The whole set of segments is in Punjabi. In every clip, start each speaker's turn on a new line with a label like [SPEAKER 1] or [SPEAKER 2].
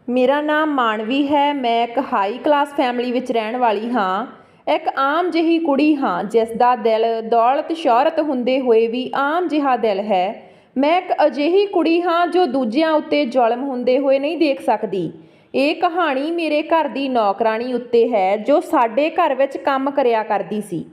[SPEAKER 1] ਮੇਰਾ ਨਾਮ ਮਾਨਵੀ ਹੈ। ਮੈਂ ਇੱਕ ਹਾਈ ਕਲਾਸ ਫੈਮਿਲੀ ਵਿੱਚ ਰਹਿਣ ਵਾਲੀ ਹਾਂ। ਇੱਕ ਆਮ ਜਿਹੀ ਕੁੜੀ ਹਾਂ ਜਿਸ ਦਾ ਦਿਲ ਦੌਲਤ ਸ਼ੋਹਰਤ ਹੁੰਦੇ ਹੋਏ ਵੀ ਆਮ ਜਿਹਾ ਦਿਲ ਹੈ। ਮੈਂ ਇੱਕ ਅਜਿਹੀ ਕੁੜੀ ਹਾਂ ਜੋ ਦੂਜਿਆਂ ਉੱਤੇ ਜ਼ੁਲਮ ਹੁੰਦੇ ਹੋਏ ਨਹੀਂ ਦੇਖ ਸਕਦੀ। ਇਹ ਕਹਾਣੀ ਮੇਰੇ ਘਰ ਦੀ ਨੌਕਰਾਣੀ ਉੱਤੇ ਹੈ ਜੋ ਸਾਡੇ ਘਰ ਵਿੱਚ ਕੰਮ ਕਰਿਆ ਕਰਦੀ ਸੀ।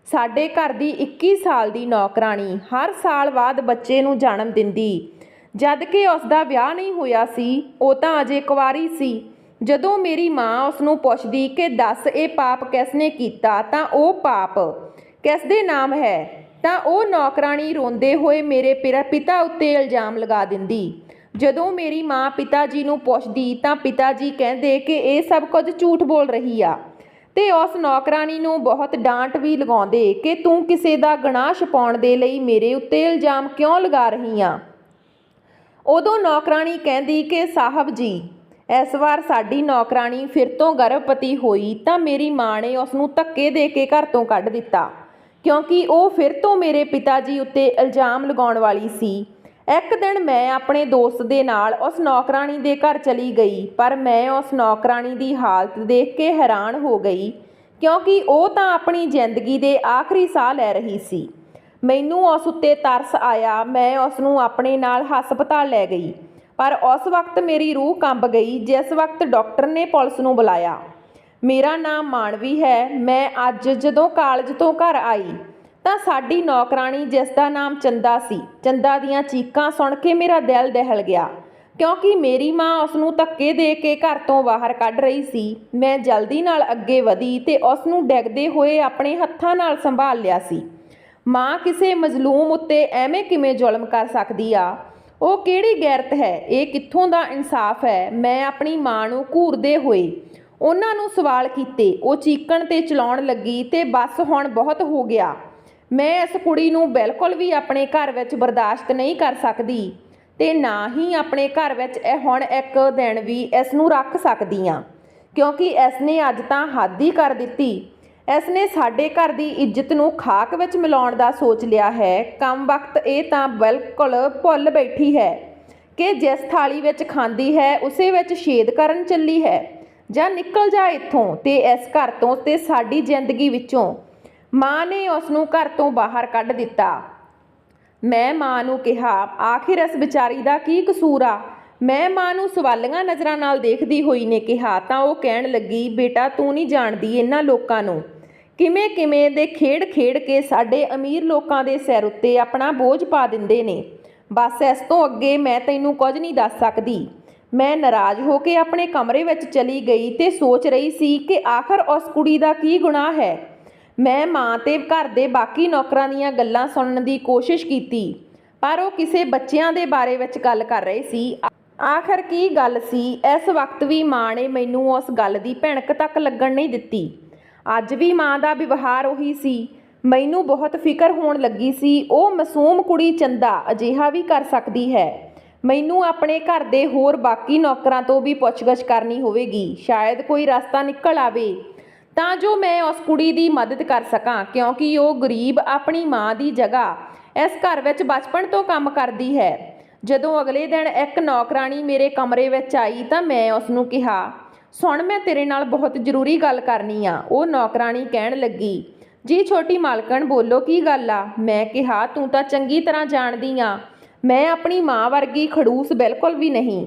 [SPEAKER 1] ਸਾਡੇ ਘਰ ਦੀ 21 ਸਾਲ ਦੀ ਨੌਕਰਾਣੀ ਹਰ ਸਾਲ ਬਾਅਦ ਬੱਚੇ ਨੂੰ ਜਨਮ ਦਿੰਦੀ। ਜਦ ਕਿ ਉਸ ਦਾ ਵਿਆਹ ਨਹੀਂ ਹੋਇਆ ਸੀ, ਉਹ ਤਾਂ ਅਜੇ ਕੁਆਰੀ ਸੀ। ਜਦੋਂ ਮੇਰੀ ਮਾਂ ਉਸ ਨੂੰ ਪੁੱਛਦੀ ਕਿ ਦੱਸ ਇਹ ਪਾਪ ਕਿਸ ਨੇ ਕੀਤਾ ਤਾਂ ਉਹ ਪਾਪ ਕਿਸ ਦੇ ਨਾਮ ਹੈ, ਤਾਂ ਉਹ ਨੌਕਰਾਣੀ ਰੋਂਦੇ ਹੋਏ ਮੇਰੇ ਪਿਤਾ ਉੱਤੇ ਇਲਜ਼ਾਮ ਲਗਾ ਦਿੰਦੀ। ਜਦੋਂ ਮੇਰੀ ਮਾਂ ਪਿਤਾ ਜੀ ਨੂੰ ਪੁੱਛਦੀ ਤਾਂ ਪਿਤਾ ਜੀ ਕਹਿੰਦੇ ਕਿ ਇਹ ਸਭ ਕੁਝ ਝੂਠ ਬੋਲ ਰਹੀ ਆ, ਤੇ ਉਸ ਨੌਕਰਾਣੀ ਨੂੰ ਬਹੁਤ ਡਾਂਟ ਵੀ ਲਗਾਉਂਦੇ ਕਿ ਤੂੰ ਕਿਸੇ ਦਾ ਗੁਨਾਹ ਛੁਪਾਉਣ ਦੇ ਲਈ ਮੇਰੇ ਉੱਤੇ ਇਲਜ਼ਾਮ ਕਿਉਂ ਲਗਾ ਰਹੀ ਆ। ਉਦੋਂ ਨੌਕਰਾਣੀ ਕਹਿੰਦੀ ਕਿ ਸਾਹਿਬ ਜੀ, ਇਸ ਵਾਰ ਸਾਡੀ ਨੌਕਰਾਣੀ ਫਿਰ ਤੋਂ ਗਰਭਵਤੀ ਹੋਈ ਤਾਂ ਮੇਰੀ ਮਾਂ ਨੇ ਉਸ ਨੂੰ ਧੱਕੇ ਦੇ ਕੇ ਘਰ ਤੋਂ ਕੱਢ ਦਿੱਤਾ, ਕਿਉਂਕਿ ਉਹ ਫਿਰ ਤੋਂ ਮੇਰੇ ਪਿਤਾ ਜੀ ਉੱਤੇ ਇਲਜ਼ਾਮ ਲਗਾਉਣ ਵਾਲੀ ਸੀ। ਇੱਕ ਦਿਨ ਮੈਂ ਆਪਣੇ ਦੋਸਤ ਦੇ ਨਾਲ ਉਸ ਨੌਕਰਾਣੀ ਦੇ ਘਰ ਚਲੀ ਗਈ, ਪਰ ਮੈਂ ਉਸ ਨੌਕਰਾਣੀ ਦੀ ਹਾਲਤ ਦੇਖ ਕੇ ਹੈਰਾਨ ਹੋ ਗਈ, ਕਿਉਂਕਿ ਉਹ ਤਾਂ ਆਪਣੀ ਜ਼ਿੰਦਗੀ ਦੇ ਆਖਰੀ ਸਾਹ ਲੈ ਰਹੀ ਸੀ। ਮੈਨੂੰ ਉਸ ਉੱਤੇ ਤਰਸ ਆਇਆ। ਮੈਂ ਉਸ ਨੂੰ ਆਪਣੇ ਨਾਲ ਹਸਪਤਾਲ ਲੈ ਗਈ, ਪਰ ਉਸ ਵਕਤ ਮੇਰੀ ਰੂਹ ਕੰਬ ਗਈ ਜਿਸ ਵਕਤ ਡਾਕਟਰ ਨੇ ਪੁਲਿਸ ਨੂੰ ਬੁਲਾਇਆ। ਮੇਰਾ ਨਾਮ ਮਾਨਵੀ ਹੈ। ਮੈਂ ਅੱਜ ਜਦੋਂ ਕਾਲਜ ਤੋਂ ਘਰ ਆਈ ਤਾਂ ਸਾਡੀ ਨੌਕਰਾਣੀ ਜਿਸ ਦਾ ਨਾਮ ਚੰਦਾ ਸੀ, ਚੰਦਾ ਦੀਆਂ ਚੀਕਾਂ ਸੁਣ ਕੇ ਮੇਰਾ ਦਿਲ ਦਹਿਲ ਗਿਆ, ਕਿਉਂਕਿ ਮੇਰੀ ਮਾਂ ਉਸ ਨੂੰ ਧੱਕੇ ਦੇ ਕੇ ਘਰ ਤੋਂ ਬਾਹਰ ਕੱਢ ਰਹੀ ਸੀ। ਮੈਂ ਜਲਦੀ ਨਾਲ ਅੱਗੇ ਵਧੀ ਤੇ ਉਸ ਨੂੰ ਡਿੱਗਦੇ ਹੋਏ ਆਪਣੇ ਹੱਥਾਂ ਨਾਲ ਸੰਭਾਲ ਲਿਆ ਸੀ। ਮਾਂ ਕਿਸੇ ਮਜ਼ਲੂਮ ਉੱਤੇ ਐਵੇਂ ਕਿਵੇਂ ਜ਼ੁਲਮ ਕਰ ਸਕਦੀ ਆ? ਉਹ ਕਿਹੜੀ ਗੈਰਤ ਹੈ? ਇਹ ਕਿੱਥੋਂ ਦਾ ਇਨਸਾਫ ਹੈ? ਮੈਂ ਆਪਣੀ ਮਾਂ ਨੂੰ ਘੂਰਦੇ ਹੋਏ ਉਹਨਾਂ ਨੂੰ ਸਵਾਲ ਕੀਤੇ। ਉਹ ਚੀਕਣ ਤੇ ਚਲਾਉਣ ਲੱਗੀ ਤੇ ਬਸ ਹੁਣ ਬਹੁਤ ਹੋ ਗਿਆ। ਮੈਂ ਇਸ ਕੁੜੀ ਨੂੰ ਬਿਲਕੁਲ ਵੀ ਆਪਣੇ ਘਰ ਵਿੱਚ ਬਰਦਾਸ਼ਤ ਨਹੀਂ ਕਰ ਸਕਦੀ ਤੇ ਨਾ ਹੀ ਆਪਣੇ ਘਰ ਵਿੱਚ ਹੁਣ ਇੱਕ ਦਿਨ ਵੀ ਇਸ ਨੂੰ ਰੱਖ ਸਕਦੀ ਹਾਂ, ਕਿਉਂਕਿ ਇਸ ਨੇ ਅੱਜ ਤਾਂ ਹੱਦ ਹੀ ਕਰ ਦਿੱਤੀ। ਇਸ ਨੇ ਸਾਡੇ ਘਰ ਦੀ ਇੱਜ਼ਤ ਨੂੰ ਖਾਕ ਵਿੱਚ ਮਿਲਾਉਣ ਦਾ ਸੋਚ ਲਿਆ ਹੈ। ਕਮ ਵਕਤ ਇਹ ਤਾਂ ਬਿਲਕੁਲ ਭੁੱਲ ਬੈਠੀ ਹੈ ਕਿ ਜਿਸ ਥਾਲੀ ਵਿੱਚ ਖਾਂਦੀ ਹੈ ਉਸੇ ਵਿੱਚ ਛੇਦ ਕਰਨ ਚੱਲੀ ਹੈ। ਜਾਂ ਨਿਕਲ ਜਾ ਇੱਥੋਂ ਤੇ ਇਸ ਘਰ ਤੋਂ ਤੇ ਸਾਡੀ ਜ਼ਿੰਦਗੀ ਵਿੱਚੋਂ। ਮਾਂ ਨੇ ਉਸ ਨੂੰ ਘਰ ਤੋਂ ਬਾਹਰ ਕੱਢ ਦਿੱਤਾ। ਮੈਂ ਮਾਂ ਨੂੰ ਕਿਹਾ, ਆਖਿਰ ਇਸ ਵਿਚਾਰੀ ਦਾ ਕੀ ਕਸੂਰ ਆ? ਮੈਂ ਮਾਂ ਨੂੰ ਸਵਾਲੀਆਂ ਨਜ਼ਰਾਂ ਨਾਲ ਦੇਖਦੀ ਹੋਈ ਨੇ ਕਿਹਾ ਤਾਂ ਉਹ ਕਹਿਣ ਲੱਗੀ, ਬੇਟਾ ਤੂੰ ਨਹੀਂ ਜਾਣਦੀ ਇਹਨਾਂ ਲੋਕਾਂ ਨੂੰ ਕਿਵੇਂ ਕਿਵੇਂ ਦੇ ਖੇਡ ਖੇਡ ਕੇ ਸਾਡੇ ਅਮੀਰ ਲੋਕਾਂ ਦੇ ਸਿਰ ਉੱਤੇ ਆਪਣਾ ਬੋਝ ਪਾ ਦਿੰਦੇ ਨੇ। ਬਸ ਇਸ ਤੋਂ ਅੱਗੇ ਮੈਂ ਤੈਨੂੰ ਕੁਝ ਨਹੀਂ ਦੱਸ ਸਕਦੀ। ਮੈਂ ਨਾਰਾਜ਼ ਹੋ ਕੇ ਆਪਣੇ ਕਮਰੇ ਵਿੱਚ ਚਲੀ ਗਈ ਤੇ ਸੋਚ ਰਹੀ ਸੀ ਕਿ ਆਖਰ ਉਸ ਕੁੜੀ ਦਾ ਕੀ ਗੁਨਾਹ ਹੈ। ਮੈਂ ਮਾਂ ਤੇ ਘਰ ਦੇ ਬਾਕੀ ਨੌਕਰਾਂ ਦੀਆਂ ਗੱਲਾਂ ਸੁਣਨ ਦੀ ਕੋਸ਼ਿਸ਼ ਕੀਤੀ, ਪਰ ਉਹ ਕਿਸੇ ਬੱਚਿਆਂ ਦੇ ਬਾਰੇ ਵਿੱਚ ਗੱਲ ਕਰ ਰਹੇ ਸੀ। ਆਖਰ ਕੀ ਗੱਲ ਸੀ? ਇਸ ਵਕਤ ਵੀ ਮਾਂ ਨੇ ਮੈਨੂੰ ਉਸ ਗੱਲ ਦੀ ਭਿਣਕ ਤੱਕ ਲੱਗਣ ਨਹੀਂ ਦਿੱਤੀ। ਅੱਜ ਵੀ ਮਾਂ ਦਾ ਵਿਵਹਾਰ ਉਹੀ ਸੀ। ਮੈਨੂੰ ਬਹੁਤ ਫਿਕਰ ਹੋਣ ਲੱਗੀ ਸੀ। ਉਹ ਮਾਸੂਮ ਕੁੜੀ ਚੰਦਾ ਅਜਿਹਾ ਵੀ ਕਰ ਸਕਦੀ ਹੈ। ਮੈਨੂੰ ਆਪਣੇ ਘਰ ਦੇ ਹੋਰ ਬਾਕੀ ਨੌਕਰਾਂ ਤੋਂ ਵੀ ਪੁੱਛਗਿੱਛ ਕਰਨੀ ਹੋਵੇਗੀ। ਸ਼ਾਇਦ ਕੋਈ ਰਸਤਾ ਨਿਕਲ ਆਵੇ ਤਾਂ ਜੋ ਮੈਂ ਉਸ ਕੁੜੀ ਦੀ ਮਦਦ ਕਰ ਸਕਾਂ, ਕਿਉਂਕਿ ਉਹ ਗਰੀਬ ਆਪਣੀ ਮਾਂ ਦੀ ਜਗ੍ਹਾ ਇਸ ਘਰ ਵਿੱਚ ਬਚਪਨ ਤੋਂ ਕੰਮ ਕਰਦੀ ਹੈ। ਜਦੋਂ ਅਗਲੇ ਦਿਨ ਇੱਕ ਨੌਕਰਾਣੀ ਮੇਰੇ ਕਮਰੇ ਵਿੱਚ ਆਈ ਤਾਂ ਮੈਂ ਉਸ ਨੂੰ ਕਿਹਾ, ਸੁਣ, ਮੈਂ ਤੇਰੇ ਨਾਲ ਬਹੁਤ ਜ਼ਰੂਰੀ ਗੱਲ ਕਰਨੀ ਆ। ਉਹ ਨੌਕਰਾਣੀ ਕਹਿਣ ਲੱਗੀ, ਜੀ ਛੋਟੀ ਮਾਲਕਣ, ਬੋਲੋ, ਕੀ ਗੱਲ ਆ? ਮੈਂ ਕਿਹਾ, ਤੂੰ ਤਾਂ ਚੰਗੀ ਤਰ੍ਹਾਂ ਜਾਣਦੀ ਆ ਮੈਂ ਆਪਣੀ ਮਾਂ ਵਰਗੀ ਖੜੂਸ ਬਿਲਕੁਲ ਵੀ ਨਹੀਂ।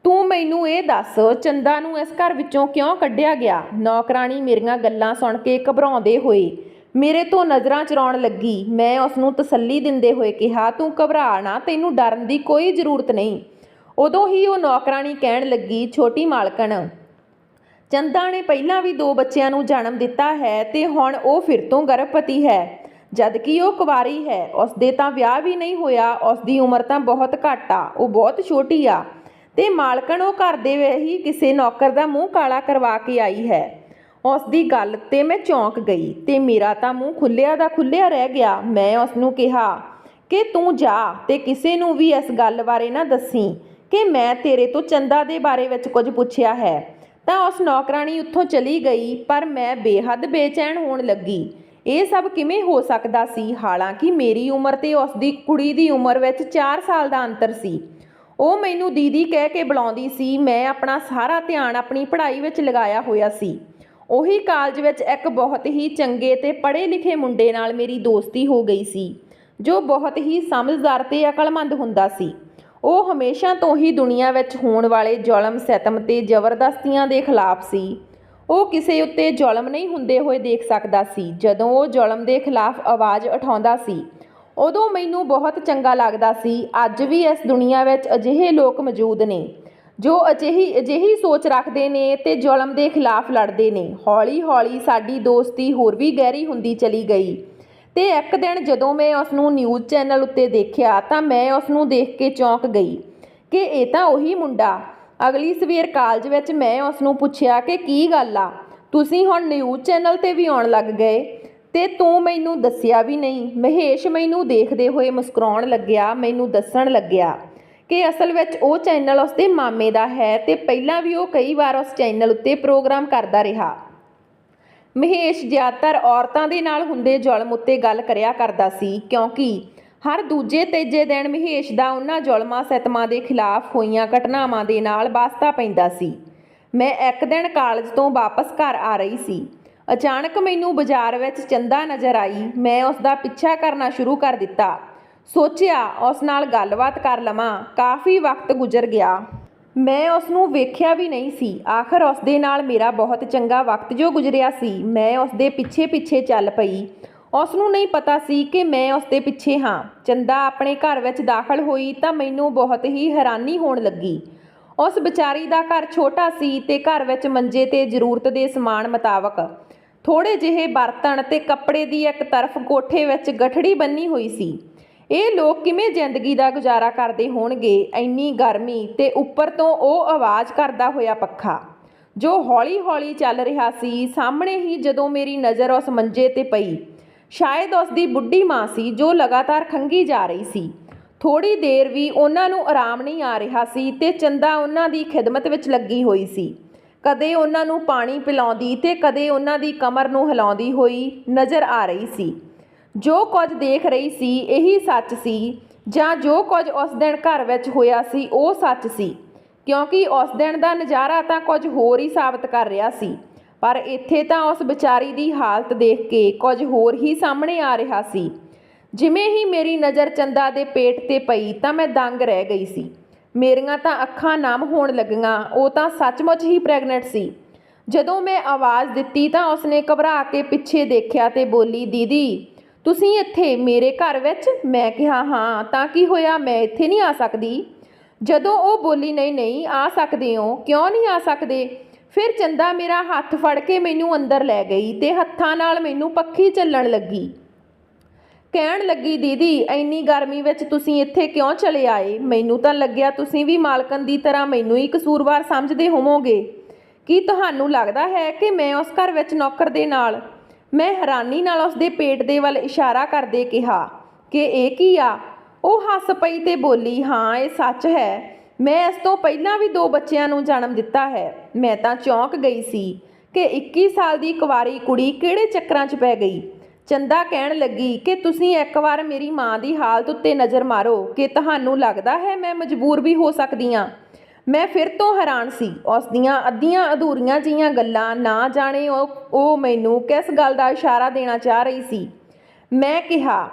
[SPEAKER 1] ਤੂੰ ਮੈਨੂੰ ਇਹ ਦੱਸ, ਚੰਦਾ ਨੂੰ ਇਸ ਘਰ ਵਿੱਚੋਂ ਕਿਉਂ ਕੱਢਿਆ ਗਿਆ? ਨੌਕਰਾਣੀ ਮੇਰੀਆਂ ਗੱਲਾਂ ਸੁਣ ਕੇ ਘਬਰਾਉਂਦੇ ਹੋਏ ਮੇਰੇ ਤੋਂ ਨਜ਼ਰਾਂ ਚੁਰਾਉਣ ਲੱਗੀ। ਮੈਂ ਉਸ ਨੂੰ ਤਸੱਲੀ ਦਿੰਦੇ ਹੋਏ ਕਿਹਾ, ਤੂੰ ਘਬਰਾ ਨਾ, ਤੈਨੂੰ ਡਰਨ ਦੀ ਕੋਈ ਜ਼ਰੂਰਤ ਨਹੀਂ। ਉਦੋਂ ਹੀ ਉਹ ਨੌਕਰਾਣੀ ਕਹਿਣ ਲੱਗੀ, ਛੋਟੀ ਮਾਲਕਣ, ਚੰਦਾ ਨੇ ਪਹਿਲਾਂ ਵੀ 2 ਬੱਚਿਆਂ ਨੂੰ ਜਨਮ ਦਿੱਤਾ ਹੈ ਤੇ ਹੁਣ ਉਹ ਫਿਰ ਤੋਂ ਗਰਭਵਤੀ ਹੈ, ਜਦਕਿ ਉਹ ਕੁਆਰੀ ਹੈ। ਉਸ ਦੇ ਤਾਂ ਵਿਆਹ ਵੀ ਨਹੀਂ ਹੋਇਆ। ਉਸ ਦੀ ਉਮਰ ਤਾਂ ਬਹੁਤ ਘੱਟ ਆ, ਉਹ ਬਹੁਤ ਛੋਟੀ ਆ ਤੇ ਮਾਲਕਣ ਉਹ ਘਰ ਦੇ ਹੀ ਕਿਸੇ ਨੌਕਰ ਦਾ ਮੂੰਹ ਕਾਲਾ ਕਰਵਾ ਕੇ ਆਈ ਹੈ। ਉਸ ਦੀ ਗੱਲ ਤੇ ਮੈਂ ਚੌਂਕ ਗਈ ਤੇ ਮੇਰਾ ਤਾਂ ਮੂੰਹ ਖੁੱਲਿਆ ਦਾ ਖੁੱਲਿਆ ਰਹਿ ਗਿਆ। ਮੈਂ ਉਸ ਨੂੰ ਕਿਹਾ ਕਿ ਤੂੰ ਜਾ ਤੇ ਕਿਸੇ ਨੂੰ ਵੀ ਇਸ ਗੱਲ ਬਾਰੇ ਨਾ ਦੱਸੀ ਕਿ ਮੈਂ ਤੇਰੇ ਤੋਂ ਚੰਦਾ ਦੇ ਬਾਰੇ ਵਿੱਚ ਕੁਝ ਪੁੱਛਿਆ ਹੈ। ਤਾਂ ਉਸ ਨੌਕਰਾਣੀ ਉੱਥੋਂ ਚਲੀ ਗਈ, ਪਰ ਮੈਂ ਬੇਹੱਦ ਬੇਚੈਨ ਹੋਣ ਲੱਗੀ। ਇਹ ਸਭ ਕਿਵੇਂ ਹੋ ਸਕਦਾ ਸੀ? ਹਾਲਾਂਕਿ ਮੇਰੀ ਉਮਰ ਤੇ ਉਸ ਦੀ ਕੁੜੀ ਦੀ ਉਮਰ ਵਿੱਚ 4 ਸਾਲ ਦਾ ਅੰਤਰ ਸੀ। ਉਹ ਮੈਨੂੰ ਦੀਦੀ ਕਹਿ ਕੇ ਬੁਲਾਉਂਦੀ ਸੀ। ਮੈਂ ਆਪਣਾ ਸਾਰਾ ਧਿਆਨ ਆਪਣੀ ਪੜ੍ਹਾਈ ਵਿੱਚ ਲਗਾਇਆ ਹੋਇਆ ਸੀ। ਉਹੀ ਕਾਲਜ ਵਿੱਚ ਇੱਕ ਬਹੁਤ ਹੀ ਚੰਗੇ ਤੇ ਪੜ੍ਹੇ ਲਿਖੇ ਮੁੰਡੇ ਨਾਲ ਮੇਰੀ ਦੋਸਤੀ ਹੋ ਗਈ ਸੀ, ਜੋ ਬਹੁਤ ਹੀ ਸਮਝਦਾਰ ਤੇ ਅਕਲਮੰਦ ਹੁੰਦਾ ਸੀ। ਉਹ ਹਮੇਸ਼ਾ ਤੋਂ ਹੀ ਦੁਨੀਆ ਵਿੱਚ ਹੋਣ ਵਾਲੇ ਜ਼ੁਲਮ, ਸਿਤਮ ਤੇ ਜ਼ਬਰਦਸਤੀਆਂ ਦੇ ਖਿਲਾਫ ਸੀ। ਉਹ ਕਿਸੇ ਉੱਤੇ ਜ਼ੁਲਮ ਨਹੀਂ ਹੁੰਦੇ ਹੋਏ ਦੇਖ ਸਕਦਾ ਸੀ। ਜਦੋਂ ਉਹ ਜ਼ੁਲਮ ਦੇ ਖਿਲਾਫ ਆਵਾਜ਼ ਉਠਾਉਂਦਾ ਸੀ, ਉਦੋਂ ਮੈਨੂੰ ਬਹੁਤ ਚੰਗਾ ਲੱਗਦਾ ਸੀ। ਅੱਜ ਵੀ ਇਸ ਦੁਨੀਆ ਵਿੱਚ ਅਜਿਹੇ ਲੋਕ ਮੌਜੂਦ ਨੇ ਜੋ ਅਜਿਹੀ ਸੋਚ ਰੱਖਦੇ ਨੇ ਤੇ ਜ਼ੁਲਮ ਦੇ ਖਿਲਾਫ ਲੜਦੇ ਨੇ। ਹੌਲੀ ਹੌਲੀ ਸਾਡੀ ਦੋਸਤੀ ਹੋਰ ਵੀ ਗਹਿਰੀ ਹੁੰਦੀ ਚਲੀ ਗਈ ਤੇ ਇੱਕ ਦਿਨ ਜਦੋਂ ਮੈਂ ਉਸ ਨੂੰ ਨਿਊਜ਼ ਚੈਨਲ ਉੱਤੇ ਦੇਖਿਆ ਤਾਂ ਮੈਂ ਉਸ ਨੂੰ ਦੇਖ ਕੇ ਚੌਂਕ ਗਈ ਕਿ ਇਹ ਤਾਂ ਉਹੀ ਮੁੰਡਾ। ਅਗਲੀ ਸਵੇਰ ਕਾਲਜ ਵਿੱਚ ਮੈਂ ਉਸ ਨੂੰ ਪੁੱਛਿਆ ਕਿ ਕੀ ਗੱਲ ਆ, ਤੁਸੀਂ ਹੁਣ ਨਿਊਜ਼ ਚੈਨਲ 'ਤੇ ਵੀ ਆਉਣ ਲੱਗ ਗਏ ਤੇ ਤੂੰ ਮੈਨੂੰ ਦੱਸਿਆ ਵੀ ਨਹੀਂ। ਮਹੇਸ਼ ਮੈਨੂੰ ਦੇਖਦੇ ਹੋਏ ਮੁਸਕਰਾਉਣ ਲੱਗਿਆ। ਮੈਨੂੰ ਦੱਸਣ ਲੱਗਿਆ ਕਿ ਅਸਲ ਵਿੱਚ ਉਹ ਚੈਨਲ ਉਸਦੇ ਮਾਮੇ ਦਾ ਹੈ ਤੇ ਪਹਿਲਾਂ ਵੀ ਉਹ ਕਈ ਵਾਰ ਉਸ ਚੈਨਲ ਉੱਤੇ ਪ੍ਰੋਗਰਾਮ ਕਰਦਾ ਰਿਹਾ। ਮਹੇਸ਼ ਜ਼ਿਆਦਾਤਰ ਔਰਤਾਂ ਦੇ ਨਾਲ ਹੁੰਦੇ ਜ਼ੁਲਮ ਉੱਤੇ ਗੱਲ ਕਰਿਆ ਕਰਦਾ ਸੀ, ਕਿਉਂਕਿ ਹਰ ਦੂਜੇ ਤੀਜੇ ਦਿਨ ਮਹੇਸ਼ ਦਾ ਉਹਨਾਂ ਜ਼ੁਲਮਾਂ ਸਿਤਮਾਂ ਦੇ ਖਿਲਾਫ ਹੋਈਆਂ ਘਟਨਾਵਾਂ ਦੇ ਨਾਲ ਵਾਸਤਾ ਪੈਂਦਾ ਸੀ। ਮੈਂ ਇੱਕ ਦਿਨ ਕਾਲਜ ਤੋਂ ਵਾਪਸ ਘਰ ਆ ਰਹੀ ਸੀ। ਅਚਾਨਕ ਮੈਨੂੰ ਬਾਜ਼ਾਰ ਵਿੱਚ ਚੰਦਾ ਨਜ਼ਰ ਆਈ। ਮੈਂ ਉਸ ਦਾ ਪਿੱਛਾ ਕਰਨਾ ਸ਼ੁਰੂ ਕਰ ਦਿੱਤਾ। ਸੋਚਿਆ ਉਸ ਨਾਲ ਗੱਲਬਾਤ ਕਰ ਲਵਾਂ। ਕਾਫੀ ਵਕਤ ਗੁਜ਼ਰ ਗਿਆ। ਮੈਂ ਉਸ ਨੂੰ ਵੇਖਿਆ ਵੀ ਨਹੀਂ ਸੀ। ਆਖਰ ਉਸ ਦੇ ਨਾਲ ਮੇਰਾ ਬਹੁਤ ਚੰਗਾ ਵਕਤ ਜੋ ਗੁਜ਼ਰਿਆ ਸੀ। ਮੈਂ ਉਸ ਦੇ ਪਿੱਛੇ ਪਿੱਛੇ ਚੱਲ ਪਈ। ਉਸ ਨੂੰ ਨਹੀਂ ਪਤਾ ਸੀ ਕਿ ਮੈਂ ਉਸ ਦੇ ਪਿੱਛੇ ਹਾਂ। ਚੰਦਾ ਆਪਣੇ ਘਰ ਵਿੱਚ ਦਾਖਲ ਹੋਈ ਤਾਂ ਮੈਨੂੰ ਬਹੁਤ ਹੀ ਹੈਰਾਨੀ ਹੋਣ ਲੱਗੀ। ਉਸ ਵਿਚਾਰੀ ਦਾ ਘਰ ਛੋਟਾ ਸੀ ਤੇ ਘਰ ਵਿੱਚ ਮੰਜੇ ਤੇ ਜ਼ਰੂਰਤ ਦੇ ਸਮਾਨ ਮੁਤਾਬਕ ਥੋੜ੍ਹੇ ਜਿਹੇ ਬਰਤਨ ਤੇ ਕੱਪੜੇ ਦੀ ਇੱਕ ਤਰਫ ਕੋਠੇ ਵਿੱਚ ਗਠੜੀ ਬੰਨੀ ਹੋਈ ਸੀ। ਇਹ ਲੋਕ ਕਿਵੇਂ ਜ਼ਿੰਦਗੀ ਦਾ ਗੁਜ਼ਾਰਾ ਕਰਦੇ ਹੋਣਗੇ? ਇੰਨੀ ਗਰਮੀ ਤੇ ਉੱਪਰ ਤੋਂ ਉਹ ਆਵਾਜ਼ ਕਰਦਾ ਹੋਇਆ ਪੱਖਾ ਜੋ ਹੌਲੀ ਹੌਲੀ ਚੱਲ ਰਿਹਾ ਸੀ। ਸਾਹਮਣੇ ਹੀ ਜਦੋਂ ਮੇਰੀ ਨਜ਼ਰ ਉਸ ਮੰਜੇ ਤੇ ਪਈ, ਸ਼ਾਇਦ ਉਸ ਦੀ ਬੁੱਢੀ ਮਾਂ ਸੀ ਜੋ ਲਗਾਤਾਰ ਖੰਘੀ ਜਾ ਰਹੀ ਸੀ। ਥੋੜ੍ਹੀ ਦੇਰ ਵੀ ਉਹਨਾਂ ਨੂੰ ਆਰਾਮ ਨਹੀਂ ਆ ਰਿਹਾ ਸੀ ਤੇ ਚੰਦਾ ਉਹਨਾਂ ਦੀ ਖਿਦਮਤ ਵਿੱਚ ਲੱਗੀ ਹੋਈ ਸੀ। ਕਦੇ ਉਹਨਾਂ ਨੂੰ ਪਾਣੀ ਪਿਲਾਉਂਦੀ ਤੇ ਕਦੇ ਉਹਨਾਂ ਦੀ ਕਮਰ ਨੂੰ ਹਿਲਾਉਂਦੀ ਹੋਈ ਨਜ਼ਰ ਆ ਰਹੀ ਸੀ। ਜੋ ਕੁਝ ਦੇਖ ਰਹੀ ਸੀ ਇਹੀ ਸੱਚ ਸੀ, ਜਾਂ ਜੋ ਕੁਝ ਉਸ ਦਿਨ ਘਰ ਵਿੱਚ ਹੋਇਆ ਸੀ ਉਹ ਸੱਚ ਸੀ, ਕਿਉਂਕਿ ਉਸ ਦਿਨ ਦਾ ਨਜ਼ਾਰਾ ਤਾਂ ਕੁਝ ਹੋਰ ਹੀ ਸਾਬਤ ਕਰ ਰਿਹਾ ਸੀ। ਪਰ ਇੱਥੇ ਤਾਂ ਉਸ ਵਿਚਾਰੀ ਦੀ ਹਾਲਤ ਦੇਖ ਕੇ ਕੁਝ ਹੋਰ ਹੀ ਸਾਹਮਣੇ ਆ ਰਿਹਾ ਸੀ। ਜਿਵੇਂ ਹੀ ਮੇਰੀ ਨਜ਼ਰ ਚੰਦਾ ਦੇ ਪੇਟ ਤੇ ਪਈ ਤਾਂ ਮੈਂ ਦੰਗ ਰਹਿ ਗਈ ਸੀ। ਮੇਰੀਆਂ ਤਾਂ ਅੱਖਾਂ ਨਮ ਹੋਣ ਲੱਗੀਆਂ। ਉਹ ਤਾਂ ਸੱਚਮੁੱਚ ਹੀ ਪ੍ਰੈਗਨੈਂਟ ਸੀ। ਜਦੋਂ ਮੈਂ ਆਵਾਜ਼ ਦਿੱਤੀ ਤਾਂ ਉਸਨੇ ਘਬਰਾ ਕੇ ਪਿੱਛੇ ਦੇਖਿਆ ਤੇ ਬੋਲੀ, ਦੀਦੀ ਤੁਸੀਂ ਇੱਥੇ ਮੇਰੇ ਘਰ ਵਿੱਚ? ਮੈਂ ਕਿਹਾ ਹਾਂ, ਤਾਂ ਕੀ ਹੋਇਆ, ਮੈਂ ਇੱਥੇ ਨਹੀਂ ਆ ਸਕਦੀ? ਜਦੋਂ ਉਹ ਬੋਲੀ, ਨਹੀਂ ਨਹੀਂ ਆ ਸਕਦੇ ਹੋ। ਕਿਉਂ ਨਹੀਂ ਆ ਸਕਦੇ? ਫਿਰ ਚੰਦਾ ਮੇਰਾ ਹੱਥ ਫੜ ਕੇ ਮੈਨੂੰ ਅੰਦਰ ਲੈ ਗਈ ਤੇ ਹੱਥਾਂ ਨਾਲ ਮੈਨੂੰ ਪੱਖੀ ਝੱਲਣ ਲੱਗੀ। ਕਹਿਣ ਲੱਗੀ, ਦੀਦੀ ਇੰਨੀ ਗਰਮੀ ਵਿੱਚ ਤੁਸੀਂ ਇੱਥੇ ਕਿਉਂ ਚਲੇ ਆਏ? ਮੈਨੂੰ ਤਾਂ ਲੱਗਿਆ ਤੁਸੀਂ ਵੀ ਮਾਲਕਨ ਦੀ ਤਰ੍ਹਾਂ ਮੈਨੂੰ ਹੀ ਕਸੂਰਵਾਰ ਸਮਝਦੇ ਹੋਵੋਗੇ। ਕੀ ਤੁਹਾਨੂੰ ਲੱਗਦਾ ਹੈ ਕਿ ਮੈਂ ਉਸ ਘਰ ਵਿੱਚ ਨੌਕਰ ਦੇ ਨਾਲ? ਮੈਂ ਹੈਰਾਨੀ ਨਾਲ ਉਸ ਦੇ ਪੇਟ ਦੇ ਵੱਲ ਇਸ਼ਾਰਾ ਕਰਦੇ ਕਿਹਾ ਕਿ ਇਹ ਕੀ ਆ? ਉਹ ਹੱਸ ਪਈ ਤੇ ਬੋਲੀ, ਹਾਂ ਇਹ ਸੱਚ ਹੈ। ਮੈਂ ਇਸ ਤੋਂ ਪਹਿਲਾਂ ਵੀ 2 ਬੱਚਿਆਂ ਨੂੰ ਜਨਮ ਦਿੱਤਾ ਹੈ। ਮੈਂ ਤਾਂ ਚੌਂਕ ਗਈ ਸੀ ਕਿ 21 ਸਾਲ ਦੀ ਕੁਆਰੀ ਕੁੜੀ ਕਿਹੜੇ ਚੱਕਰਾਂ 'ਚ ਪੈ ਗਈ। ਚੰਦਾ ਕਹਿਣ ਲੱਗੀ ਕਿ ਤੁਸੀਂ ਇੱਕ ਵਾਰ ਮੇਰੀ ਮਾਂ ਦੀ ਹਾਲਤ ਉੱਤੇ ਨਜ਼ਰ ਮਾਰੋ। ਕਿ ਤੁਹਾਨੂੰ ਲੱਗਦਾ ਹੈ ਮੈਂ ਮਜਬੂਰ ਵੀ ਹੋ ਸਕਦੀ ਹਾਂ? ਮੈਂ ਫਿਰ ਤੋਂ ਹੈਰਾਨ ਸੀ। ਉਸ ਦੀਆਂ ਅੱਧੀਆਂ ਅਧੂਰੀਆਂ ਜਿਹੀਆਂ ਗੱਲਾਂ, ਨਾ ਜਾਣੇ ਉਹ ਮੈਨੂੰ ਕਿਸ ਗੱਲ ਦਾ ਇਸ਼ਾਰਾ ਦੇਣਾ ਚਾਹ ਰਹੀ ਸੀ। ਮੈਂ ਕਿਹਾ,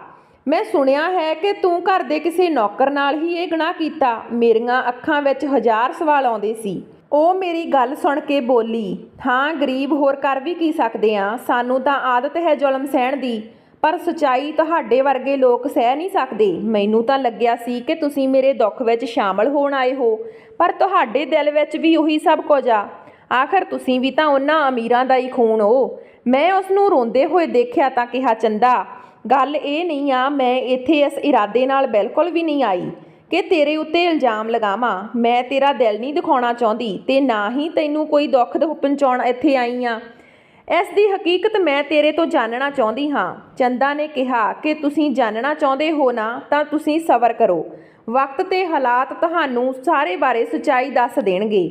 [SPEAKER 1] ਮੈਂ ਸੁਣਿਆ ਹੈ ਕਿ ਤੂੰ ਘਰ ਦੇ ਕਿਸੇ ਨੌਕਰ ਨਾਲ ਹੀ ਇਹ ਗੁਨਾਹ ਕੀਤਾ। ਮੇਰੀਆਂ ਅੱਖਾਂ ਵਿੱਚ ਹਜ਼ਾਰ ਸਵਾਲ ਆਉਂਦੇ ਸੀ। ਉਹ ਮੇਰੀ ਗੱਲ ਸੁਣ ਕੇ ਬੋਲੀ, ਹਾਂ ਗਰੀਬ ਹੋਰ ਕਰ ਵੀ ਕੀ ਸਕਦੇ ਹਾਂ। ਸਾਨੂੰ ਤਾਂ ਆਦਤ ਹੈ ਜ਼ੁਲਮ ਸਹਿਣ ਦੀ, ਪਰ ਸੱਚਾਈ ਤੁਹਾਡੇ ਵਰਗੇ ਲੋਕ ਸਹਿ ਨਹੀਂ ਸਕਦੇ। ਮੈਨੂੰ ਤਾਂ ਲੱਗਿਆ ਸੀ ਕਿ ਤੁਸੀਂ ਮੇਰੇ ਦੁੱਖ ਵਿੱਚ ਸ਼ਾਮਲ ਹੋਣ ਆਏ ਹੋ, ਪਰ ਤੁਹਾਡੇ ਦਿਲ ਵਿੱਚ ਵੀ ਉਹੀ ਸਭ ਕੁਝ ਆ। ਆਖਰ ਤੁਸੀਂ ਵੀ ਤਾਂ ਉਹਨਾਂ ਅਮੀਰਾਂ ਦਾ ਹੀ ਖੂਨ ਹੋ। ਮੈਂ ਉਸ ਨੂੰ ਰੋਂਦੇ ਹੋਏ ਦੇਖਿਆ ਤਾਂ ਕਿਹਾ, ਚੰਦਾ ਗੱਲ ਇਹ ਨਹੀਂ ਆ। ਮੈਂ ਇੱਥੇ ਇਸ ਇਰਾਦੇ ਨਾਲ ਬਿਲਕੁਲ ਵੀ ਨਹੀਂ ਆਈ ਕਿ ਤੇਰੇ ਉੱਤੇ ਇਲਜ਼ਾਮ ਲਗਾਵਾਂ। ਮੈਂ ਤੇਰਾ ਦਿਲ ਨਹੀਂ ਦਿਖਾਉਣਾ ਚਾਹੁੰਦੀ ਤੇ ਨਾ ਹੀ ਤੈਨੂੰ ਕੋਈ ਦੁੱਖ ਪਹੁੰਚਾਉਣ ਇੱਥੇ ਆਈ ਹਾਂ। ਇਸ ਦੀ ਹਕੀਕਤ ਮੈਂ ਤੇਰੇ ਤੋਂ ਜਾਣਨਾ ਚਾਹੁੰਦੀ ਹਾਂ। ਚੰਦਾ ਨੇ ਕਿਹਾ ਕਿ ਤੁਸੀਂ ਜਾਣਨਾ ਚਾਹੁੰਦੇ ਹੋ ਨਾ, ਤਾਂ ਤੁਸੀਂ ਸਬਰ ਕਰੋ। ਵਕਤ ਤੇ ਹਾਲਾਤ ਤੁਹਾਨੂੰ ਸਾਰੇ ਬਾਰੇ ਸੱਚਾਈ ਦੱਸ ਦੇਣਗੇ।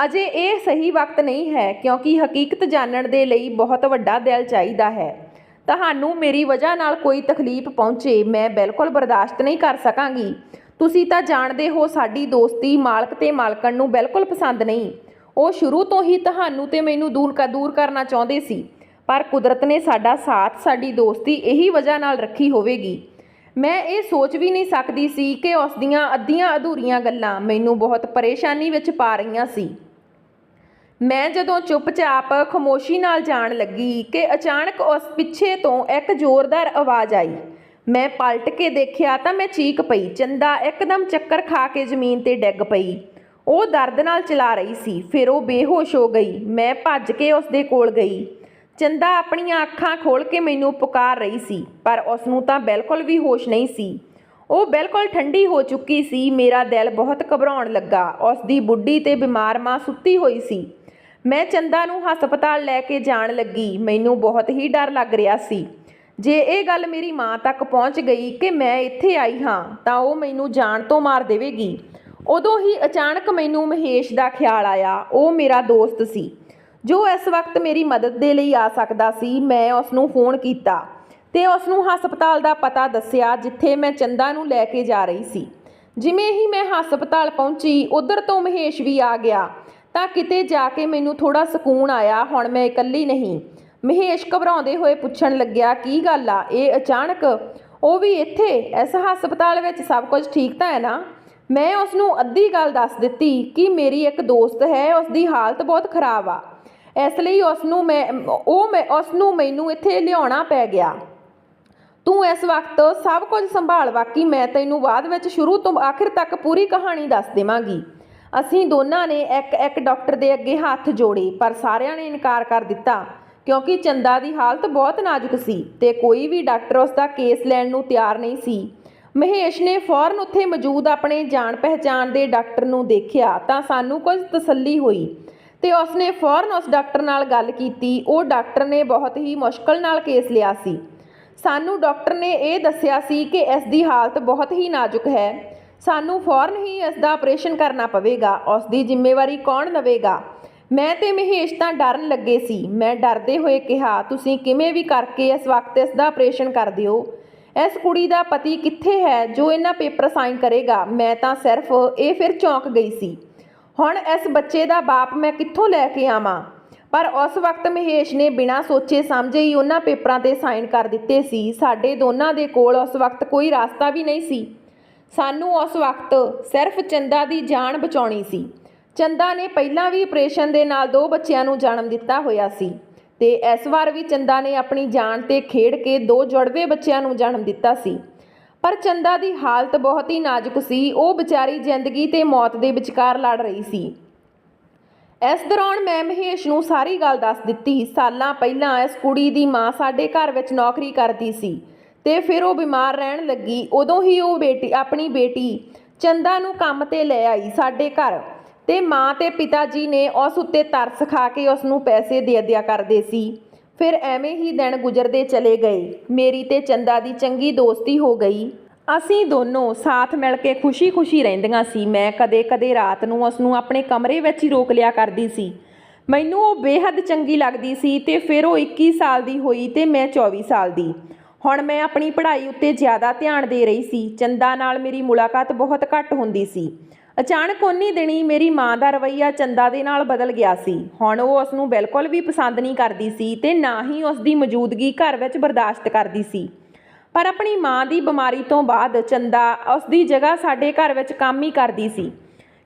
[SPEAKER 1] ਅਜੇ ਇਹ ਸਹੀ ਵਕਤ ਨਹੀਂ ਹੈ, ਕਿਉਂਕਿ ਹਕੀਕਤ ਜਾਣਨ ਦੇ ਲਈ ਬਹੁਤ ਵੱਡਾ ਦਿਲ ਚਾਹੀਦਾ ਹੈ। ਤੁਹਾਨੂੰ ਮੇਰੀ ਵਜ੍ਹਾ ਨਾਲ ਕੋਈ ਤਕਲੀਫ ਪਹੁੰਚੇ ਮੈਂ ਬਿਲਕੁਲ ਬਰਦਾਸ਼ਤ ਨਹੀਂ ਕਰ ਸਕਾਂਗੀ। ਤੁਸੀਂ ਤਾਂ ਜਾਣਦੇ ਹੋ ਸਾਡੀ ਦੋਸਤੀ ਮਾਲਕ ਤੇ ਮਾਲਕਣ ਨੂੰ ਬਿਲਕੁਲ ਪਸੰਦ ਨਹੀਂ। ਉਹ ਸ਼ੁਰੂ ਤੋਂ ਹੀ ਤੁਹਾਨੂੰ ਤੇ ਮੈਨੂੰ ਦੂਰ ਕਰਨਾ ਚਾਹੁੰਦੇ ਸੀ, ਪਰ ਕੁਦਰਤ ਨੇ ਸਾਡਾ ਸਾਥ, ਸਾਡੀ ਦੋਸਤੀ ਇਹੀ ਵਜ੍ਹਾ ਨਾਲ ਰੱਖੀ ਹੋਵੇਗੀ। ਮੈਂ ਇਹ ਸੋਚ ਵੀ ਨਹੀਂ ਸਕਦੀ ਸੀ ਕਿ ਉਸ ਦੀਆਂ ਅੱਧੀਆਂ ਅਧੂਰੀਆਂ ਗੱਲਾਂ ਮੈਨੂੰ ਬਹੁਤ ਪਰੇਸ਼ਾਨੀ ਵਿੱਚ ਪਾ ਰਹੀਆਂ ਸੀ। ਮੈਂ ਜਦੋਂ ਚੁੱਪਚਾਪ ਖਾਮੋਸ਼ੀ ਨਾਲ ਜਾਣ ਲੱਗੀ ਕਿ ਅਚਾਨਕ ਉਸ ਪਿੱਛੇ ਤੋਂ ਇੱਕ ਜ਼ੋਰਦਾਰ ਆਵਾਜ਼ ਆਈ। ਮੈਂ ਪਲਟ ਕੇ ਦੇਖਿਆ ਤਾਂ ਮੈਂ ਚੀਕ ਪਈ। ਚੰਦਾ ਇੱਕਦਮ ਚੱਕਰ ਖਾ ਕੇ ਜ਼ਮੀਨ 'ਤੇ ਡਿੱਗ ਪਈ। ਉਹ ਦਰਦ ਨਾਲ ਚਲਾ ਰਹੀ ਸੀ। ਫਿਰ ਉਹ ਬੇਹੋਸ਼ ਹੋ ਗਈ। ਮੈਂ ਭੱਜ ਕੇ ਉਸ ਦੇ ਕੋਲ ਗਈ। ਚੰਦਾ ਆਪਣੀਆਂ ਅੱਖਾਂ ਖੋਲ੍ਹ ਕੇ ਮੈਨੂੰ ਪੁਕਾਰ ਰਹੀ ਸੀ, ਪਰ ਉਸ ਨੂੰ ਤਾਂ ਬਿਲਕੁਲ ਵੀ ਹੋਸ਼ ਨਹੀਂ ਸੀ। ਉਹ ਬਿਲਕੁਲ ਠੰਡੀ ਹੋ ਚੁੱਕੀ ਸੀ। ਮੇਰਾ ਦਿਲ ਬਹੁਤ ਘਬਰਾਉਣ ਲੱਗਾ। ਉਸ ਦੀ ਬੁੱਢੀ ਤੇ ਬਿਮਾਰ ਮਾਂ ਸੁੱਤੀ ਹੋਈ ਸੀ। ਮੈਂ ਚੰਦਾ ਨੂੰ ਹਸਪਤਾਲ ਲੈ ਕੇ ਜਾਣ ਲੱਗੀ। ਮੈਨੂੰ ਬਹੁਤ ਹੀ ਡਰ ਲੱਗ ਰਿਹਾ ਸੀ। ਜੇ ਇਹ ਗੱਲ ਮੇਰੀ ਮਾਂ ਤੱਕ ਪਹੁੰਚ ਗਈ ਕਿ ਮੈਂ ਇੱਥੇ ਆਈ ਹਾਂ ਤਾਂ ਉਹ ਮੈਨੂੰ ਜਾਨ ਤੋਂ ਮਾਰ ਦੇਵੇਗੀ। ਉਦੋਂ ਹੀ ਅਚਾਨਕ ਮੈਨੂੰ ਮਹੇਸ਼ ਦਾ ਖਿਆਲ ਆਇਆ। ਉਹ ਮੇਰਾ ਦੋਸਤ ਸੀ ਜੋ ਇਸ ਵਕਤ ਮੇਰੀ ਮਦਦ ਦੇ ਲਈ ਆ ਸਕਦਾ ਸੀ। ਮੈਂ ਉਸ ਨੂੰ ਫੋਨ ਕੀਤਾ ਤੇ ਉਸ ਨੂੰ ਹਸਪਤਾਲ ਦਾ ਪਤਾ ਦੱਸਿਆ ਜਿੱਥੇ ਮੈਂ ਚੰਦਾ ਨੂੰ ਲੈ ਕੇ ਜਾ ਰਹੀ ਸੀ। ਜਿਵੇਂ ਹੀ ਮੈਂ ਹਸਪਤਾਲ ਪਹੁੰਚੀ, ਉੱਧਰ ਤੋਂ ਮਹੇਸ਼ ਵੀ ਆ ਗਿਆ ਤਾਂ ਕਿਤੇ ਜਾ ਕੇ ਮੈਨੂੰ ਥੋੜ੍ਹਾ ਸਕੂਨ ਆਇਆ। ਹੁਣ ਮੈਂ ਇਕੱਲੀ ਨਹੀਂ। ਮਹੇਸ਼ ਘਬਰਾਉਂਦੇ ਹੋਏ ਪੁੱਛਣ ਲੱਗਿਆ, ਕੀ ਗੱਲ ਆ? ਇਹ ਅਚਾਨਕ ਉਹ ਵੀ ਇੱਥੇ ਇਸ ਹਸਪਤਾਲ ਵਿੱਚ? ਸਭ ਕੁਝ ਠੀਕ ਤਾਂ ਹੈ ਨਾ? ਮੈਂ ਉਸ ਨੂੰ ਅੱਧੀ ਗੱਲ ਦੱਸ ਦਿੱਤੀ ਕਿ ਮੇਰੀ ਇੱਕ ਦੋਸਤ ਹੈ, ਉਸ ਦੀ ਹਾਲਤ ਬਹੁਤ ਖਰਾਬ ਆ, ਇਸ ਲਈ ਉਸ ਨੂੰ ਮੈਨੂੰ ਇੱਥੇ ਲਿਆਉਣਾ ਪੈ ਗਿਆ। ਤੂੰ ਇਸ ਵਕਤ ਸਭ ਕੁਝ ਸੰਭਾਲ, ਬਾਕੀ ਮੈਂ ਤੈਨੂੰ ਬਾਅਦ ਵਿੱਚ ਸ਼ੁਰੂ ਤੋਂ ਆਖਿਰ ਤੱਕ ਪੂਰੀ ਕਹਾਣੀ ਦੱਸ ਦੇਵਾਂਗੀ। ਅਸੀਂ ਦੋਨਾਂ ਨੇ ਇੱਕ ਡਾਕਟਰ ਦੇ ਅੱਗੇ ਹੱਥ ਜੋੜੇ, ਪਰ ਸਾਰਿਆਂ ਨੇ ਇਨਕਾਰ ਕਰ ਦਿੱਤਾ ਕਿਉਂਕਿ ਚੰਦਾ ਦੀ ਹਾਲਤ ਬਹੁਤ ਨਾਜ਼ੁਕ ਸੀ ਤੇ ਕੋਈ ਵੀ ਡਾਕਟਰ ਉਸ ਦਾ ਕੇਸ ਲੈਣ ਨੂੰ ਤਿਆਰ ਨਹੀਂ ਸੀ। ਮਹੇਸ਼ ਨੇ ਫੌਰਨ ਉੱਥੇ ਮੌਜੂਦ ਆਪਣੇ ਜਾਣ ਪਹਿਚਾਣ ਦੇ ਡਾਕਟਰ ਨੂੰ ਦੇਖਿਆ ਤਾਂ ਸਾਨੂੰ ਕੁਝ ਤਸੱਲੀ ਹੋਈ ਤੇ ਉਸਨੇ ਫੌਰਨ ਉਸ ਡਾਕਟਰ ਨਾਲ ਗੱਲ ਕੀਤੀ। ਉਹ ਡਾਕਟਰ ਨੇ ਬਹੁਤ ਹੀ ਮੁਸ਼ਕਲ ਨਾਲ ਕੇਸ ਲਿਆ ਸੀ। ਸਾਨੂੰ ਡਾਕਟਰ ਨੇ ਇਹ ਦੱਸਿਆ ਸੀ ਕਿ ਇਸ ਦੀ ਹਾਲਤ ਬਹੁਤ ਹੀ ਨਾਜ਼ੁਕ ਹੈ। ਸਾਨੂੰ ਫੌਰਨ ਹੀ ਇਸ ਦਾ ਆਪਰੇਸ਼ਨ ਕਰਨਾ ਪਵੇਗਾ। ਉਸ ਦੀ ਜ਼ਿੰਮੇਵਾਰੀ ਕੌਣ ਲਵੇਗਾ? ਮੈਂ ਤੇ ਮਹੇਸ਼ ਤਾਂ ਡਰਨ ਲੱਗੇ ਸੀ। ਮੈਂ ਡਰਦੇ ਹੋਏ ਕਿਹਾ, ਤੁਸੀਂ ਕਿਵੇਂ ਵੀ ਕਰਕੇ ਇਸ ਵਕਤ ਇਸ ਦਾ ਆਪਰੇਸ਼ਨ ਕਰ ਦਿਓ। ਇਸ ਕੁੜੀ ਦਾ ਪਤੀ ਕਿੱਥੇ ਹੈ ਜੋ ਇਹਨਾਂ ਪੇਪਰ ਸਾਈਨ ਕਰੇਗਾ? ਮੈਂ ਤਾਂ ਸਿਰਫ ਇਹ ਫਿਰ ਚੌਂਕ ਗਈ ਸੀ। ਹੁਣ ਇਸ ਬੱਚੇ ਦਾ ਬਾਪ ਮੈਂ ਕਿੱਥੋਂ ਲੈ ਕੇ ਆਵਾਂ? ਪਰ ਉਸ ਵਕਤ ਮਹੇਸ਼ ਨੇ ਬਿਨਾਂ ਸੋਚੇ ਸਮਝੇ ਹੀ ਉਹਨਾਂ ਪੇਪਰਾਂ 'ਤੇ ਸਾਈਨ ਕਰ ਦਿੱਤੇ ਸੀ। ਸਾਡੇ ਦੋਨਾਂ ਦੇ ਕੋਲ ਉਸ ਵਕਤ ਕੋਈ ਰਾਸਤਾ ਵੀ ਨਹੀਂ ਸੀ। ਸਾਨੂੰ ਉਸ ਵਕਤ ਸਿਰਫ ਚੰਦਾ ਦੀ ਜਾਨ ਬਚਾਉਣੀ ਸੀ। ਚੰਦਾ ਨੇ ਪਹਿਲਾਂ ਵੀ ਆਪਰੇਸ਼ਨ ਦੇ ਨਾਲ 2 ਬੱਚਿਆਂ ਨੂੰ ਜਨਮ ਦਿੱਤਾ ਹੋਇਆ ਸੀ ਤੇ ਇਸ ਵਾਰ ਵੀ ਚੰਦਾ ਨੇ ਆਪਣੀ ਜਾਨ 'ਤੇ ਖੇਡ ਕੇ 2 ਜੁੜਵੇਂ ਬੱਚਿਆਂ ਨੂੰ ਜਨਮ ਦਿੱਤਾ ਸੀ। ਪਰ ਚੰਦਾ ਦੀ ਹਾਲਤ ਬਹੁਤ ਹੀ ਨਾਜ਼ੁਕ ਸੀ। ਉਹ ਵਿਚਾਰੀ ਜ਼ਿੰਦਗੀ ਤੇ ਮੌਤ ਦੇ ਵਿਚਕਾਰ ਲੜ ਰਹੀ ਸੀ। ਇਸ ਦੌਰਾਨ ਮੈਂ ਮਹੇਸ਼ ਨੂੰ ਸਾਰੀ ਗੱਲ ਦੱਸ ਦਿੱਤੀ। ਸਾਲਾਂ ਪਹਿਲਾਂ ਇਸ ਕੁੜੀ ਦੀ ਮਾਂ ਸਾਡੇ ਘਰ ਵਿੱਚ ਨੌਕਰੀ ਕਰਦੀ ਸੀ ਤੇ ਫਿਰ ਉਹ ਬਿਮਾਰ ਰਹਿਣ ਲੱਗੀ। ਉਦੋਂ ਹੀ ਉਹ ਆਪਣੀ ਬੇਟੀ ਚੰਦਾ ਨੂੰ ਕੰਮ 'ਤੇ ਲੈ ਆਈ ਸਾਡੇ ਘਰ ਤੇ ਮਾਂ ਤੇ ਪਿਤਾ ਜੀ ਨੇ ਉਸ ਉੱਤੇ ਤਰਸ ਖਾ ਕੇ ਉਸ ਨੂੰ ਪੈਸੇ ਦੇ ਦਿਆ ਕਰਦੇ ਸੀ। ਫਿਰ ਐਵੇਂ ਹੀ ਦਿਨ ਗੁਜ਼ਰਦੇ ਚਲੇ ਗਏ। ਮੇਰੀ ਤੇ ਚੰਦਾ ਦੀ ਚੰਗੀ ਦੋਸਤੀ ਹੋ ਗਈ। ਅਸੀਂ ਦੋਨੋਂ ਸਾਥ ਮਿਲ ਕੇ ਖੁਸ਼ੀ ਰਹਿੰਦੀਆਂ ਸੀ। ਮੈਂ ਕਦੇ ਰਾਤ ਨੂੰ ਉਸ ਨੂੰ ਆਪਣੇ ਕਮਰੇ ਵਿੱਚ ਹੀ ਰੋਕ ਲਿਆ ਕਰਦੀ ਸੀ। ਮੈਨੂੰ ਉਹ ਬੇਹੱਦ ਚੰਗੀ ਲੱਗਦੀ ਸੀ ਤੇ ਫਿਰ ਉਹ 21 ਸਾਲ ਦੀ ਹੋਈ ਤੇ ਮੈਂ 24 ਸਾਲ ਦੀ। ਹੁਣ ਮੈਂ ਆਪਣੀ ਪੜ੍ਹਾਈ ਉੱਤੇ ਜ਼ਿਆਦਾ ਧਿਆਨ ਦੇ ਰਹੀ ਸੀ। ਚੰਦਾ ਨਾਲ ਮੇਰੀ ਮੁਲਾਕਾਤ ਬਹੁਤ ਘੱਟ ਹੁੰਦੀ ਸੀ। ਅਚਾਨਕ ਉਨੀ ਦਿਨੀ ਮੇਰੀ ਮਾਂ ਦਾ ਰਵੱਈਆ ਚੰਦਾ ਦੇ ਨਾਲ ਬਦਲ ਗਿਆ ਸੀ। ਹੁਣ ਉਹ ਉਸ ਨੂੰ ਬਿਲਕੁਲ ਵੀ ਪਸੰਦ ਨਹੀਂ ਕਰਦੀ ਸੀ ਤੇ ਨਾ ਹੀ ਉਸ ਦੀ ਮੌਜੂਦਗੀ ਘਰ ਵਿੱਚ ਬਰਦਾਸ਼ਤ ਕਰਦੀ ਸੀ। ਪਰ ਆਪਣੀ ਮਾਂ ਦੀ ਬਿਮਾਰੀ ਤੋਂ ਬਾਅਦ ਚੰਦਾ ਉਸ ਦੀ ਜਗ੍ਹਾ ਸਾਡੇ ਘਰ ਵਿੱਚ ਕੰਮ ਹੀ ਕਰਦੀ ਸੀ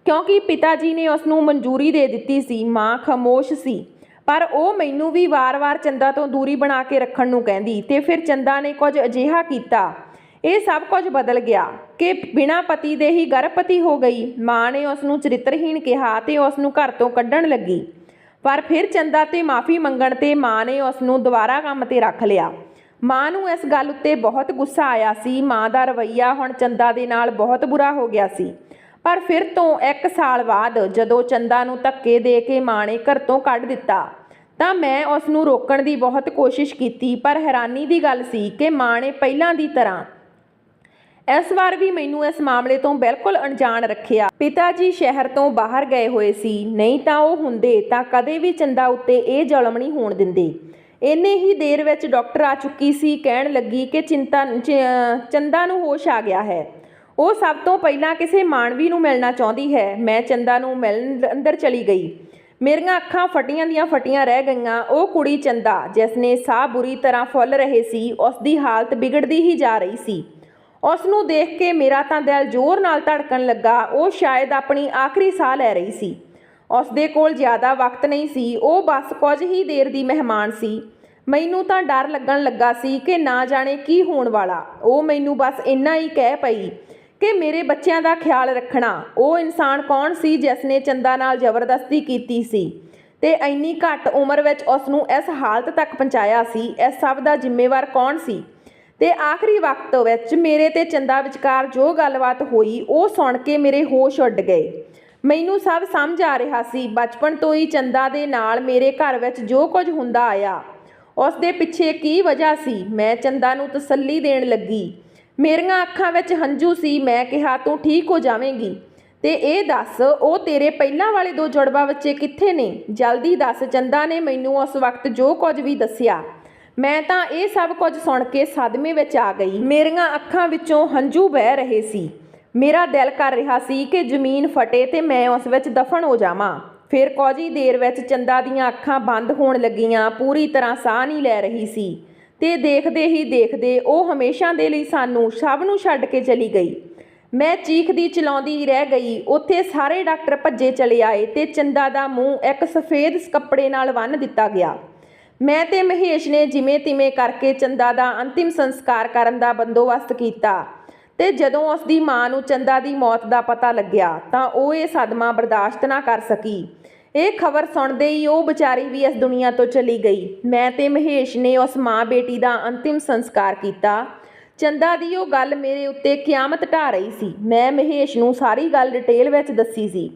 [SPEAKER 1] ਕਿਉਂਕਿ ਪਿਤਾ ਜੀ ਨੇ ਉਸ ਨੂੰ ਮਨਜ਼ੂਰੀ ਦੇ ਦਿੱਤੀ ਸੀ। ਮਾਂ ਖਾਮੋਸ਼ ਸੀ ਪਰ ਉਹ ਮੈਨੂੰ ਵੀ ਵਾਰ-ਵਾਰ ਚੰਦਾ ਤੋਂ ਦੂਰੀ ਬਣਾ ਕੇ ਰੱਖਣ ਨੂੰ ਕਹਿੰਦੀ ਤੇ ਫਿਰ ਚੰਦਾ ਨੇ ਕੁਝ ਅਜਿਹਾ ਕੀਤਾ। ਇਹ ਸਭ ਕੁਝ ਬਦਲ ਗਿਆ ਕਿ ਬਿਨਾਂ ਪਤੀ ਦੇ ਹੀ ਗਰਭਵਤੀ ਹੋ ਗਈ। ਮਾਂ ਨੇ ਉਸ ਨੂੰ ਚਰਿੱਤਰਹੀਣ ਕਿਹਾ ਤੇ ਉਸ ਨੂੰ ਘਰ ਤੋਂ ਕੱਢਣ ਲੱਗੀ। ਪਰ ਫਿਰ ਚੰਦਾ ਤੇ ਮਾफ़ੀ ਮੰਗਣ ਤੇ ਮਾਂ ਨੇ ਉਸ ਨੂੰ ਦੁਬਾਰਾ ਕੰਮ 'ਤੇ ਰੱਖ ਲਿਆ। ਮਾਂ ਨੂੰ ਇਸ ਗੱਲ ਉੱਤੇ ਬਹੁਤ ਗੁੱਸਾ ਆਇਆ ਸੀ। ਮਾਂ ਦਾ ਰਵੱਈਆ ਹੁਣ ਚੰਦਾ ਦੇ ਨਾਲ ਬਹੁਤ ਬੁਰਾ ਹੋ ਗਿਆ ਸੀ। ਪਰ ਫਿਰ ਤੋਂ 1 ਸਾਲ ਬਾਅਦ ਜਦੋਂ ਚੰਦਾ ਨੂੰ ਧੱਕੇ ਦੇ ਕੇ ਮਾਂ ਨੇ ਘਰ ਤੋਂ ਕੱਢ ਦਿੱਤਾ ਤਾਂ ਮੈਂ ਉਸ ਨੂੰ ਰੋਕਣ ਦੀ ਬਹੁਤ ਕੋਸ਼ਿਸ਼ ਕੀਤੀ। ਪਰ ਹੈਰਾਨੀ ਦੀ ਗੱਲ ਸੀ ਕਿ ਮਾਂ ਨੇ ਪਹਿਲਾਂ ਦੀ ਤਰ੍ਹਾਂ ਇਸ ਵਾਰ ਵੀ ਮੈਨੂੰ ਇਸ ਮਾਮਲੇ ਤੋਂ ਬਿਲਕੁਲ ਅਣਜਾਣ ਰੱਖਿਆ। ਪਿਤਾ ਜੀ ਸ਼ਹਿਰ ਤੋਂ ਬਾਹਰ ਗਏ ਹੋਏ ਸੀ, ਨਹੀਂ ਤਾਂ ਉਹ ਹੁੰਦੇ ਤਾਂ ਕਦੇ ਵੀ ਚੰਦਾ ਉੱਤੇ ਇਹ ਜ਼ੁਲਮ ਨਹੀਂ ਹੋਣ ਦਿੰਦੇ। ਇੰਨੇ ਹੀ ਦੇਰ ਵਿੱਚ ਡਾਕਟਰ ਆ ਚੁੱਕੀ ਸੀ। ਕਹਿਣ ਲੱਗੀ ਕਿ ਚੰਦਾ ਨੂੰ ਹੋਸ਼ ਆ ਗਿਆ ਹੈ। ਉਹ ਸਭ ਤੋਂ ਪਹਿਲਾਂ ਕਿਸੇ ਮਾਨਵੀ ਨੂੰ ਮਿਲਣਾ ਚਾਹੁੰਦੀ ਹੈ। ਮੈਂ ਚੰਦਾ ਨੂੰ ਮਿਲਣ ਅੰਦਰ ਚਲੀ ਗਈ। ਮੇਰੀਆਂ ਅੱਖਾਂ ਫਟੀਆਂ ਦੀਆਂ ਫਟੀਆਂ ਰਹਿ ਗਈਆਂ। ਉਹ ਕੁੜੀ ਚੰਦਾ, ਜਿਸ ਨੇ ਸਾਹ ਬੁਰੀ ਤਰ੍ਹਾਂ ਫੁੱਲ ਰਹੇ ਸੀ, ਉਸ ਦੀ ਹਾਲਤ ਵਿਗੜਦੀ ਹੀ ਜਾ ਰਹੀ ਸੀ। ਉਸ ਨੂੰ ਦੇਖ ਕੇ ਮੇਰਾ ਤਾਂ ਦਿਲ ਜ਼ੋਰ ਨਾਲ ਧੜਕਣ ਲੱਗਾ। ਉਹ ਸ਼ਾਇਦ ਆਪਣੀ ਆਖਰੀ ਸਾਹ ਲੈ ਰਹੀ ਸੀ। ਉਸ ਦੇ ਕੋਲ ਜ਼ਿਆਦਾ ਵਕਤ ਨਹੀਂ ਸੀ। ਉਹ ਬਸ ਕੁਝ ਹੀ ਦੇਰ ਦੀ ਮਹਿਮਾਨ ਸੀ। ਮੈਨੂੰ ਤਾਂ ਡਰ ਲੱਗਣ ਲੱਗਾ ਸੀ ਕਿ ਨਾ ਜਾਣੇ ਕੀ ਹੋਣ ਵਾਲਾ। ਉਹ ਮੈਨੂੰ ਬਸ ਇੰਨਾ ਹੀ ਕਹਿ ਪਈ ਕਿ ਮੇਰੇ ਬੱਚਿਆਂ ਦਾ ਖਿਆਲ ਰੱਖਣਾ। ਉਹ ਇਨਸਾਨ ਕੌਣ ਸੀ ਜਿਸ ਨੇ ਚੰਦਾ ਨਾਲ ਜ਼ਬਰਦਸਤੀ ਕੀਤੀ ਸੀ ਤੇ ਇੰਨੀ ਘੱਟ ਉਮਰ ਵਿੱਚ ਉਸ ਨੂੰ ਇਸ ਹਾਲਤ ਤੱਕ ਪਹੁੰਚਾਇਆ ਸੀ? ਇਸ ਸਭ ਦਾ ਜ਼ਿੰਮੇਵਾਰ ਕੌਣ ਸੀ? ਤੇ ਆਖਰੀ ਵਕਤ ਵਿੱਚ ਮੇਰੇ ਤੇ ਚੰਦਾ ਵਿਚਕਾਰ ਜੋ ਗੱਲਬਾਤ ਹੋਈ, ਉਹ ਸੁਣ ਕੇ ਮੇਰੇ ਹੋਸ਼ ਉੱਡ ਗਏ। ਮੈਨੂੰ ਸਭ ਸਮਝ ਆ ਰਿਹਾ ਸੀ। ਬਚਪਨ ਤੋਂ ਹੀ ਚੰਦਾ ਦੇ ਨਾਲ ਮੇਰੇ ਘਰ ਵਿੱਚ ਜੋ ਕੁਝ ਹੁੰਦਾ ਆਇਆ, ਉਸ ਦੇ ਪਿੱਛੇ ਕੀ ਵਜ੍ਹਾ ਸੀ? ਮੈਂ ਚੰਦਾ ਨੂੰ ਤਸੱਲੀ ਦੇਣ ਲੱਗੀ। ਮੇਰੀਆਂ ਅੱਖਾਂ ਵਿੱਚ ਹੰਝੂ ਸੀ। ਮੈਂ ਕਿਹਾ, ਤੂੰ ਠੀਕ ਹੋ ਜਾਵੇਂਗੀ ਤੇ ਇਹ ਦੱਸ, ਉਹ ਤੇਰੇ ਪਹਿਲਾਂ ਵਾਲੇ 2 ਜੁੜਵਾ ਬੱਚੇ ਕਿੱਥੇ ਨੇ? ਜਲਦੀ ਦੱਸ। ਚੰਦਾ ਨੇ ਮੈਨੂੰ ਉਸ ਵਕਤ ਜੋ ਕੁਝ ਵੀ ਦੱਸਿਆ। ਮੈਂ ਤਾਂ ਇਹ ਸਭ ਕੁਝ ਸੁਣ ਕੇ ਸਦਮੇ ਵਿੱਚ ਆ ਗਈ। ਮੇਰੀਆਂ ਅੱਖਾਂ ਵਿੱਚੋਂ ਹੰਝੂ ਵਹਿ ਰਹੇ ਸੀ। ਮੇਰਾ ਦਿਲ ਕਰ ਰਿਹਾ ਸੀ ਕਿ ਜ਼ਮੀਨ ਫਟੇ ਤੇ ਮੈਂ ਉਸ ਵਿੱਚ ਦਫਨ ਹੋ ਜਾਵਾਂ। ਫਿਰ ਕੁਝ ਹੀ ਦੇਰ ਵਿੱਚ ਚੰਦਾ ਦੀਆਂ ਅੱਖਾਂ ਬੰਦ ਹੋਣ ਲੱਗੀਆਂ। ਪੂਰੀ ਤਰ੍ਹਾਂ ਸਾਹ ਨਹੀਂ ਲੈ ਰਹੀ ਸੀ ਤੇ ਦੇਖਦੇ ਹੀ ਦੇਖਦੇ ਉਹ ਹਮੇਸ਼ਾ ਦੇ ਲਈ ਸਾਨੂੰ ਸਭ ਨੂੰ ਛੱਡ ਕੇ ਚਲੀ ਗਈ। ਮੈਂ ਚੀਖਦੀ ਚਲਾਉਂਦੀ ਰਹਿ ਗਈ। ਉੱਥੇ ਸਾਰੇ ਡਾਕਟਰ ਭੱਜੇ ਚਲੇ ਆਏ ਤੇ ਚੰਦਾ ਦਾ ਮੂੰਹ ਇੱਕ ਸਫੇਦ ਕੱਪੜੇ ਨਾਲ ਬੰਨ੍ਹ ਦਿੱਤਾ ਗਿਆ। ਮੈਂ ਤੇ ਮਹੇਸ਼ ਨੇ ਜਿਵੇਂ ਤਿਵੇਂ ਕਰਕੇ ਚੰਦਾ ਦਾ ਅੰਤਿਮ ਸੰਸਕਾਰ ਕਰਨ ਦਾ ਬੰਦੋਬਸਤ ਕੀਤਾ ਤੇ ਜਦੋਂ ਉਸ ਦੀ ਮਾਂ ਨੂੰ ਚੰਦਾ ਦੀ ਮੌਤ ਦਾ ਪਤਾ ਲੱਗਿਆ ਤਾਂ ਉਹ ਇਹ ਸਦਮਾ ਬਰਦਾਸ਼ਤ ਨਾ ਕਰ ਸਕੀ। ਇਹ ਖਬਰ ਸੁਣਦੇ ਹੀ ਉਹ ਵਿਚਾਰੀ ਵੀ ਇਸ ਦੁਨੀਆ ਤੋਂ ਚਲੀ ਗਈ। ਮੈਂ ਤੇ ਮਹੇਸ਼ ਨੇ ਉਸ ਮਾਂ ਬੇਟੀ ਦਾ ਅੰਤਿਮ ਸੰਸਕਾਰ ਕੀਤਾ। ਚੰਦਾ ਦੀ ਉਹ ਗੱਲ ਮੇਰੇ ਉੱਤੇ ਕਿਆਮਤ ਢਾ ਰਹੀ ਸੀ। ਮੈਂ ਮਹੇਸ਼ ਨੂੰ ਸਾਰੀ ਗੱਲ ਡਿਟੇਲ ਵਿੱਚ ਦੱਸੀ ਸੀ।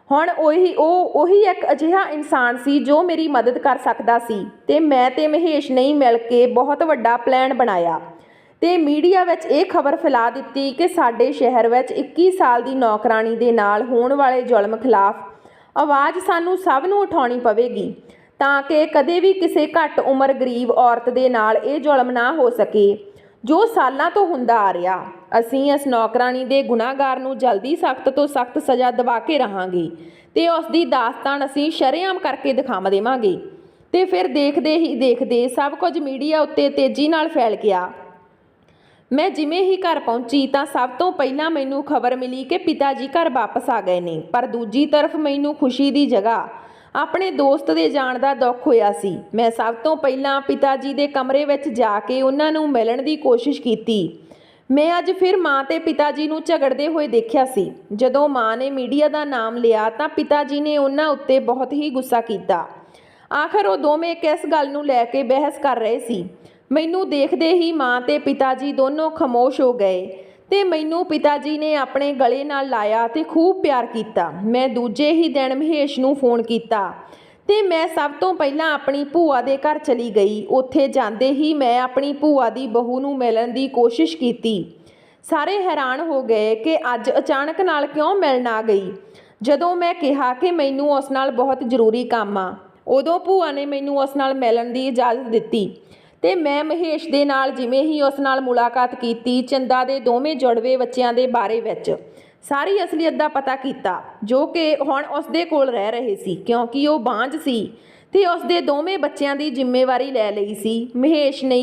[SPEAKER 1] ਹੁਣ ਉਹੀ ਇੱਕ ਅਜਿਹਾ ਇਨਸਾਨ ਸੀ ਜੋ ਮੇਰੀ ਮਦਦ ਕਰ ਸਕਦਾ ਸੀ ਤੇ ਮੈਂ ਤੇ ਮਹੇਸ਼ ਨੇ ਮਿਲ ਕੇ ਬਹੁਤ ਵੱਡਾ ਪਲਾਨ ਬਣਾਇਆ ਤੇ ਮੀਡੀਆ ਵਿੱਚ ਇਹ ਖਬਰ ਫੈਲਾ ਦਿੱਤੀ ਕਿ ਸਾਡੇ ਸ਼ਹਿਰ ਵਿੱਚ 21 ਸਾਲ ਦੀ ਨੌਕਰਾਣੀ ਦੇ ਨਾਲ ਹੋਣ ਵਾਲੇ ਜ਼ੁਲਮ ਖਿਲਾਫ ਆਵਾਜ਼ ਸਾਨੂੰ ਸਭ ਨੂੰ ਉਠਾਉਣੀ ਪਵੇਗੀ ਤਾਂ ਕਿ ਕਦੇ ਵੀ ਕਿਸੇ ਘੱਟ ਉਮਰ ਗਰੀਬ ਔਰਤ ਦੇ ਨਾਲ ਇਹ ਜ਼ੁਲਮ ਨਾ ਹੋ ਸਕੇ ਜੋ ਸਾਲਾਂ ਤੋਂ ਹੁੰਦਾ ਆ ਰਿਹਾ। ਅਸੀਂ ਇਸ ਨੌਕਰਾਣੀ ਦੇ ਗੁਨਾਹਗਾਰ ਨੂੰ ਜਲਦੀ ਸਖਤ ਤੋਂ ਸਖਤ ਸਜ਼ਾ ਦਿਵਾ ਕੇ ਰਹਾਂਗੇ ਤੇ ਉਸ ਦੀ ਦਾਸਤਾਨ ਅਸੀਂ ਸ਼ਰੇਆਮ ਕਰਕੇ ਦਿਖਾਵਾ ਦੇਵਾਂਗੇ। ਤੇ ਫਿਰ ਦੇਖਦੇ ਹੀ ਦੇਖਦੇ ਸਭ ਕੁਝ ਮੀਡੀਆ ਉੱਤੇ ਤੇਜ਼ੀ ਨਾਲ ਫੈਲ ਗਿਆ। ਮੈਂ ਜਿਵੇਂ ਹੀ ਘਰ ਪਹੁੰਚੀ ਤਾਂ ਸਭ ਤੋਂ ਪਹਿਲਾਂ ਮੈਨੂੰ ਖਬਰ ਮਿਲੀ ਕਿ ਪਿਤਾ ਜੀ ਘਰ ਵਾਪਸ ਆ ਗਏ ਨੇ, ਪਰ ਦੂਜੀ ਤਰਫ ਮੈਨੂੰ ਖੁਸ਼ੀ ਦੀ ਜਗ੍ਹਾ ਆਪਣੇ ਦੋਸਤ ਦੇ ਜਾਣ ਦਾ ਦੁੱਖ ਹੋਇਆ ਸੀ। ਮੈਂ ਸਭ ਤੋਂ ਪਹਿਲਾਂ ਪਿਤਾ ਜੀ ਦੇ ਕਮਰੇ ਵਿੱਚ ਜਾ ਕੇ ਉਹਨਾਂ ਨੂੰ ਮਿਲਣ ਦੀ ਕੋਸ਼ਿਸ਼ ਕੀਤੀ। ਮੈਂ ਅੱਜ ਫਿਰ ਮਾਂ ਤੇ ਪਿਤਾ ਜੀ ਨੂੰ ਝਗੜਦੇ ਹੋਏ ਦੇਖਿਆ ਸੀ। ਜਦੋਂ ਮਾਂ ਨੇ ਮੀਡੀਆ ਦਾ ਨਾਮ ਲਿਆ ਤਾਂ ਪਿਤਾ ਜੀ ਨੇ ਉਹਨਾਂ ਉੱਤੇ ਬਹੁਤ ਹੀ ਗੁੱਸਾ ਕੀਤਾ। ਆਖਰ ਉਹ ਦੋਵੇਂ ਕਿਸ ਗੱਲ ਨੂੰ ਲੈ ਕੇ ਬਹਿਸ ਕਰ ਰਹੇ ਸੀ। ਮੈਨੂੰ ਦੇਖਦੇ ਹੀ ਮਾਂ ਤੇ ਪਿਤਾ ਜੀ ਦੋਨੋਂ ਖਾਮੋਸ਼ ਹੋ ਗਏ ਤੇ ਮੈਨੂੰ ਪਿਤਾ ਜੀ ਨੇ ਆਪਣੇ ਗਲੇ ਨਾਲ ਲਾਇਆ ਤੇ ਖੂਬ ਪਿਆਰ ਕੀਤਾ। ਮੈਂ ਦੂਜੇ ਹੀ ਦਿਨ ਮਹੇਸ਼ ਨੂੰ ਫੋਨ ਕੀਤਾ ਤੇ ਮੈਂ ਸਭ ਤੋਂ ਪਹਿਲਾਂ ਆਪਣੀ ਭੂਆ ਦੇ ਘਰ ਚਲੀ ਗਈ। ਉੱਥੇ ਜਾਂਦੇ ਹੀ ਮੈਂ ਆਪਣੀ ਭੂਆ ਦੀ ਬਹੂ ਨੂੰ ਮਿਲਣ ਦੀ ਕੋਸ਼ਿਸ਼ ਕੀਤੀ। ਸਾਰੇ ਹੈਰਾਨ ਹੋ ਗਏ ਕਿ ਅੱਜ ਅਚਾਨਕ ਨਾਲ ਕਿਉਂ ਮਿਲਣ ਆ ਗਈ। ਜਦੋਂ ਮੈਂ ਕਿਹਾ ਕਿ ਮੈਨੂੰ ਉਸ ਨਾਲ ਬਹੁਤ ਜ਼ਰੂਰੀ ਕੰਮ ਆ, ਉਦੋਂ ਭੂਆ ਨੇ ਮੈਨੂੰ ਉਸ ਨਾਲ ਮਿਲਣ ਦੀ ਇਜਾਜ਼ਤ ਦਿੱਤੀ ਤੇ ਮੈਂ ਮਹੇਸ਼ ਦੇ ਨਾਲ ਜਿਵੇਂ ਹੀ ਉਸ ਨਾਲ ਮੁਲਾਕਾਤ ਕੀਤੀ, ਚੰਦਾ ਦੇ ਦੋਵੇਂ ਜੁੜਵੇ ਬੱਚਿਆਂ ਦੇ ਬਾਰੇ ਵਿੱਚ ਸਾਰੀ ਅਸਲੀਅਤ ਦਾ ਪਤਾ ਕੀਤਾ, ਜੋ ਕਿ ਹੁਣ ਉਸ ਦੇ ਕੋਲ ਰਹਿ ਰਹੇ ਸੀ ਕਿਉਂਕਿ ਉਹ ਬਾਂਝ ਸੀ ਤੇ ਉਸ ਦੇ ਦੋਵੇਂ ਬੱਚਿਆਂ ਦੀ ਜ਼ਿੰਮੇਵਾਰੀ ਲੈ ਲਈ ਸੀ। ਮਹੇਸ਼ ਨੇ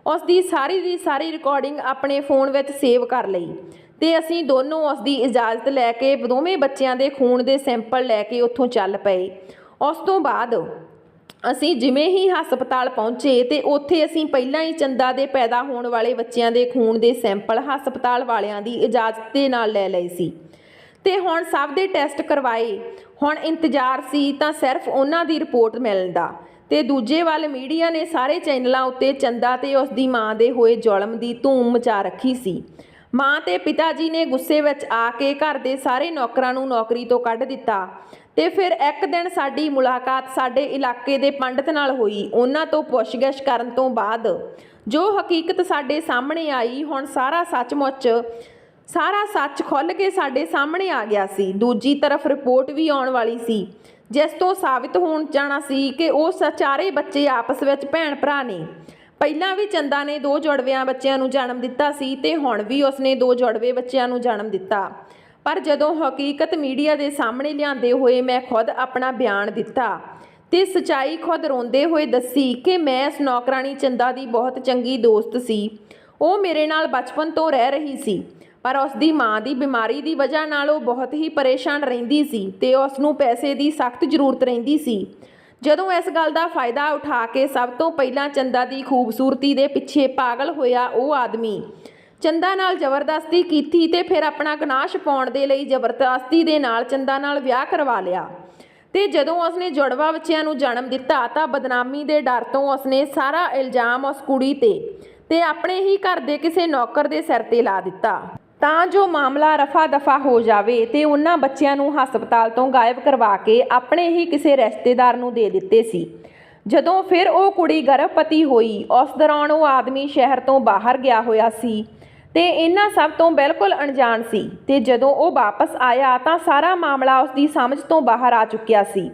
[SPEAKER 1] ਉਸ ਦੀ ਸਾਰੀ ਰਿਕਾਰਡਿੰਗ ਆਪਣੇ ਫੋਨ ਵਿੱਚ ਸੇਵ ਕਰ ਲਈ ਤੇ ਅਸੀਂ ਦੋਨੋਂ ਉਸ ਦੀ ਇਜਾਜ਼ਤ ਲੈ ਕੇ ਦੋਵੇਂ ਬੱਚਿਆਂ ਦੇ ਖੂਨ ਦੇ ਸੈਂਪਲ ਲੈ ਕੇ ਉੱਥੋਂ ਚੱਲ ਪਏ। ਉਸ ਤੋਂ ਬਾਅਦ ਅਸੀਂ ਜਿਵੇਂ ਹੀ ਹਸਪਤਾਲ ਪਹੁੰਚੇ ਤੇ ਉੱਥੇ ਅਸੀਂ ਪਹਿਲਾਂ ਹੀ ਚੰਦਾ ਦੇ ਪੈਦਾ ਹੋਣ ਵਾਲੇ ਬੱਚਿਆਂ ਦੇ ਖੂਨ ਦੇ ਸੈਂਪਲ ਹਸਪਤਾਲ ਵਾਲਿਆਂ ਦੀ ਇਜਾਜ਼ਤ ਦੇ ਨਾਲ ਲੈ ਲਏ ਸੀ ਤੇ ਹੁਣ ਸਭ ਦੇ ਟੈਸਟ ਕਰਵਾਏ। ਹੁਣ ਇੰਤਜ਼ਾਰ ਸੀ ਤਾਂ ਸਿਰਫ ਉਹਨਾਂ ਦੀ ਰਿਪੋਰਟ ਮਿਲਣ ਦਾ ਤੇ ਦੂਜੇ ਵੱਲ ਮੀਡੀਆ ਨੇ ਸਾਰੇ ਚੈਨਲਾਂ ਉੱਤੇ ਚੰਦਾ ਤੇ ਉਸ ਦੀ ਮਾਂ ਦੇ ਹੋਏ ਜ਼ੁਲਮ ਦੀ ਧੂਮ ਮਚਾ ਰੱਖੀ ਸੀ। ਮਾਂ ਤੇ ਪਿਤਾ ਜੀ ਨੇ ਗੁੱਸੇ ਵਿੱਚ ਆ ਕੇ ਘਰ ਦੇ ਸਾਰੇ ਨੌਕਰਾਂ ਨੂੰ ਨੌਕਰੀ ਤੋਂ ਕੱਢ ਦਿੱਤਾ ਤੇ ਫਿਰ ਇੱਕ ਦਿਨ ਸਾਡੀ ਮੁਲਾਕਾਤ ਸਾਡੇ ਇਲਾਕੇ ਦੇ ਪੰਡਤ ਨਾਲ ਹੋਈ। ਉਹਨਾਂ ਤੋਂ ਪੁੱਛਗਿੱਛ ਕਰਨ ਤੋਂ ਬਾਅਦ ਜੋ ਹਕੀਕਤ ਸਾਡੇ ਸਾਹਮਣੇ ਆਈ, ਹੁਣ ਸਾਰਾ ਸੱਚ ਖੁੱਲ੍ਹ ਕੇ ਸਾਡੇ ਸਾਹਮਣੇ ਆ ਗਿਆ ਸੀ। ਦੂਜੀ ਤਰਫ ਰਿਪੋਰਟ ਵੀ ਆਉਣ ਵਾਲੀ ਸੀ ਜਿਸ ਤੋਂ ਸਾਬਿਤ ਹੋਣ ਜਾਣਾ ਸੀ ਕਿ ਉਹ ਚਾਰੇ ਬੱਚੇ ਆਪਸ ਵਿੱਚ ਭੈਣ ਭਰਾ ਨੇ। ਪਹਿਲਾਂ ਵੀ ਚੰਦਾ ਨੇ 2 ਜੁੜਵਿਆਂ ਬੱਚਿਆਂ ਨੂੰ ਜਨਮ ਦਿੱਤਾ ਸੀ ਤੇ ਹੁਣ ਵੀ ਉਸਨੇ 2 ਜੁੜਵੇ ਬੱਚਿਆਂ ਨੂੰ ਜਨਮ ਦਿੱਤਾ। ਪਰ ਜਦੋਂ ਹਕੀਕਤ ਮੀਡੀਆ ਦੇ ਸਾਹਮਣੇ ਲਿਆਂਦੇ ਹੋਏ ਮੈਂ ਖੁਦ ਆਪਣਾ ਬਿਆਨ ਦਿੱਤਾ ਤੇ ਸੱਚਾਈ ਖੁਦ ਰੋਂਦੇ ਹੋਏ ਦੱਸੀ ਕਿ ਮੈਂ ਇਸ ਨੌਕਰਾਣੀ ਚੰਦਾ ਦੀ ਬਹੁਤ ਚੰਗੀ ਦੋਸਤ ਸੀ। ਉਹ ਮੇਰੇ ਨਾਲ ਬਚਪਨ ਤੋਂ ਰਹਿ ਰਹੀ ਸੀ, ਪਰ ਉਸ ਦੀ ਮਾਂ ਦੀ ਬਿਮਾਰੀ ਦੀ ਵਜ੍ਹਾ ਨਾਲ ਉਹ ਬਹੁਤ ਹੀ ਪਰੇਸ਼ਾਨ ਰਹਿੰਦੀ ਸੀ ਤੇ ਉਸ ਨੂੰ ਪੈਸੇ ਦੀ ਸਖਤ ਜ਼ਰੂਰਤ ਰਹਿੰਦੀ ਸੀ। ਜਦੋਂ ਇਸ ਗੱਲ ਦਾ ਫਾਇਦਾ ਉਠਾ ਕੇ ਸਭ ਤੋਂ ਪਹਿਲਾਂ ਚੰਦਾ ਦੀ ਖੂਬਸੂਰਤੀ ਦੇ ਪਿੱਛੇ ਪਾਗਲ ਹੋਇਆ ਉਹ ਆਦਮੀ ਚੰਦਾ ਨਾਲ ਜ਼ਬਰਦਸਤੀ ਕੀਤੀ ਤੇ ਫਿਰ ਆਪਣਾ ਗੁਨਾਹ ਛੁਪਾਉਣ ਦੇ ਲਈ ਜ਼ਬਰਦਸਤੀ ਦੇ ਨਾਲ ਚੰਦਾ ਨਾਲ ਵਿਆਹ ਕਰਵਾ ਲਿਆ। ਤੇ ਜਦੋਂ ਉਸਨੇ ਜੁੜਵਾ ਬੱਚਿਆਂ ਨੂੰ ਜਨਮ ਦਿੱਤਾ ਤਾਂ ਬਦਨਾਮੀ ਦੇ ਡਰ ਤੋਂ ਉਸਨੇ ਸਾਰਾ ਇਲਜ਼ਾਮ ਉਸ ਕੁੜੀ ਤੇ ਆਪਣੇ ਹੀ ਘਰ ਦੇ ਕਿਸੇ ਨੌਕਰ ਦੇ ਸਿਰ ਤੇ ਲਾ ਦਿੱਤਾ ਤਾਂ ਜੋ ਮਾਮਲਾ ਰਫਾ ਦਫਾ ਹੋ ਜਾਵੇ ਤੇ ਉਹਨਾਂ ਬੱਚਿਆਂ ਨੂੰ ਹਸਪਤਾਲ ਤੋਂ ਗਾਇਬ ਕਰਵਾ ਕੇ ਆਪਣੇ ਹੀ ਕਿਸੇ ਰਿਸ਼ਤੇਦਾਰ ਨੂੰ ਦੇ ਦਿੱਤੇ ਸੀ। ਜਦੋਂ ਫਿਰ ਉਹ ਕੁੜੀ ਗਰਭਵਤੀ ਹੋਈ, ਉਸ ਦੌਰਾਨ ਉਹ ਆਦਮੀ ਸ਼ਹਿਰ ਤੋਂ ਬਾਹਰ ਗਿਆ ਹੋਇਆ ਸੀ ਤੇ ਇਹਨਾਂ ਸਭ ਤੋਂ ਬਿਲਕੁਲ ਅਣਜਾਣ ਸੀ ਤੇ ਜਦੋਂ ਉਹ ਵਾਪਸ ਆਇਆ ਤਾਂ ਸਾਰਾ ਮਾਮਲਾ ਉਸ ਦੀ ਸਮਝ ਤੋਂ ਬਾਹਰ ਆ ਚੁੱਕਿਆ ਸੀ,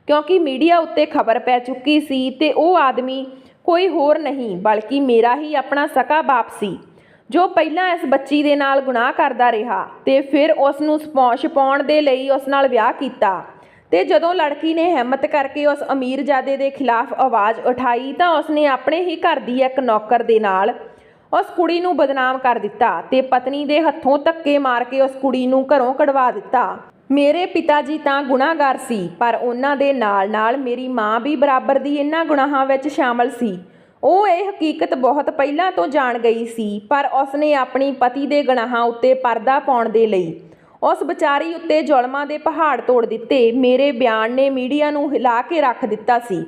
[SPEAKER 1] ਕਿਉਂਕਿ ਮੀਡੀਆ ਉੱਤੇ ਖਬਰ ਪੈ ਚੁੱਕੀ ਸੀ ਤੇ ਉਹ ਆਦਮੀ ਕੋਈ ਹੋਰ ਨਹੀਂ ਬਲਕਿ ਮੇਰਾ ਹੀ ਆਪਣਾ ਸਕਾ ਬਾਪ ਸੀ, ਜੋ ਪਹਿਲਾਂ ਇਸ ਬੱਚੀ ਦੇ ਨਾਲ ਗੁਨਾਹ ਕਰਦਾ ਰਿਹਾ ਤੇ ਫਿਰ ਉਸ ਨੂੰ ਛੁਪਾਉਣ ਦੇ ਲਈ ਉਸ ਨਾਲ ਵਿਆਹ ਕੀਤਾ। ਤੇ ਜਦੋਂ ਲੜਕੀ ਨੇ ਹਿੰਮਤ ਕਰਕੇ ਉਸ ਅਮੀਰਜ਼ਾਦੇ ਦੇ ਖਿਲਾਫ ਆਵਾਜ਼ ਉਠਾਈ ਤਾਂ ਉਸਨੇ ਆਪਣੇ ਹੀ ਘਰ ਦੀ ਇੱਕ ਨੌਕਰ ਦੇ ਨਾਲ ਉਸ ਕੁੜੀ ਨੂੰ ਬਦਨਾਮ ਕਰ ਦਿੱਤਾ ਤੇ ਪਤਨੀ ਦੇ ਹੱਥੋਂ ਧੱਕੇ ਮਾਰ ਕੇ ਉਸ ਕੁੜੀ ਨੂੰ ਘਰੋਂ ਕਢਵਾ ਦਿੱਤਾ। ਮੇਰੇ ਪਿਤਾ ਜੀ ਤਾਂ ਗੁਨਾਹਗਾਰ ਸੀ, ਪਰ ਉਹਨਾਂ ਦੇ ਨਾਲ ਮੇਰੀ ਮਾਂ ਵੀ ਬਰਾਬਰ ਦੀ ਇਹਨਾਂ ਗੁਨਾਹਾਂ ਵਿੱਚ ਸ਼ਾਮਲ ਸੀ। ਉਹ ਇਹ ਹਕੀਕਤ ਬਹੁਤ ਪਹਿਲਾਂ ਤੋਂ ਜਾਣ ਗਈ ਸੀ, ਪਰ ਉਸਨੇ ਆਪਣੀ ਪਤੀ ਦੇ ਗੁਨਾਹਾਂ ਉੱਤੇ ਪਰਦਾ ਪਾਉਣ ਦੇ ਲਈ ਉਸ ਵਿਚਾਰੀ ਉੱਤੇ ਜ਼ੁਲਮਾਂ ਦੇ ਪਹਾੜ ਤੋੜ ਦਿੱਤੇ। ਮੇਰੇ ਬਿਆਨ ਨੇ ਮੀਡੀਆ ਨੂੰ ਹਿਲਾ ਕੇ ਰੱਖ ਦਿੱਤਾ ਸੀ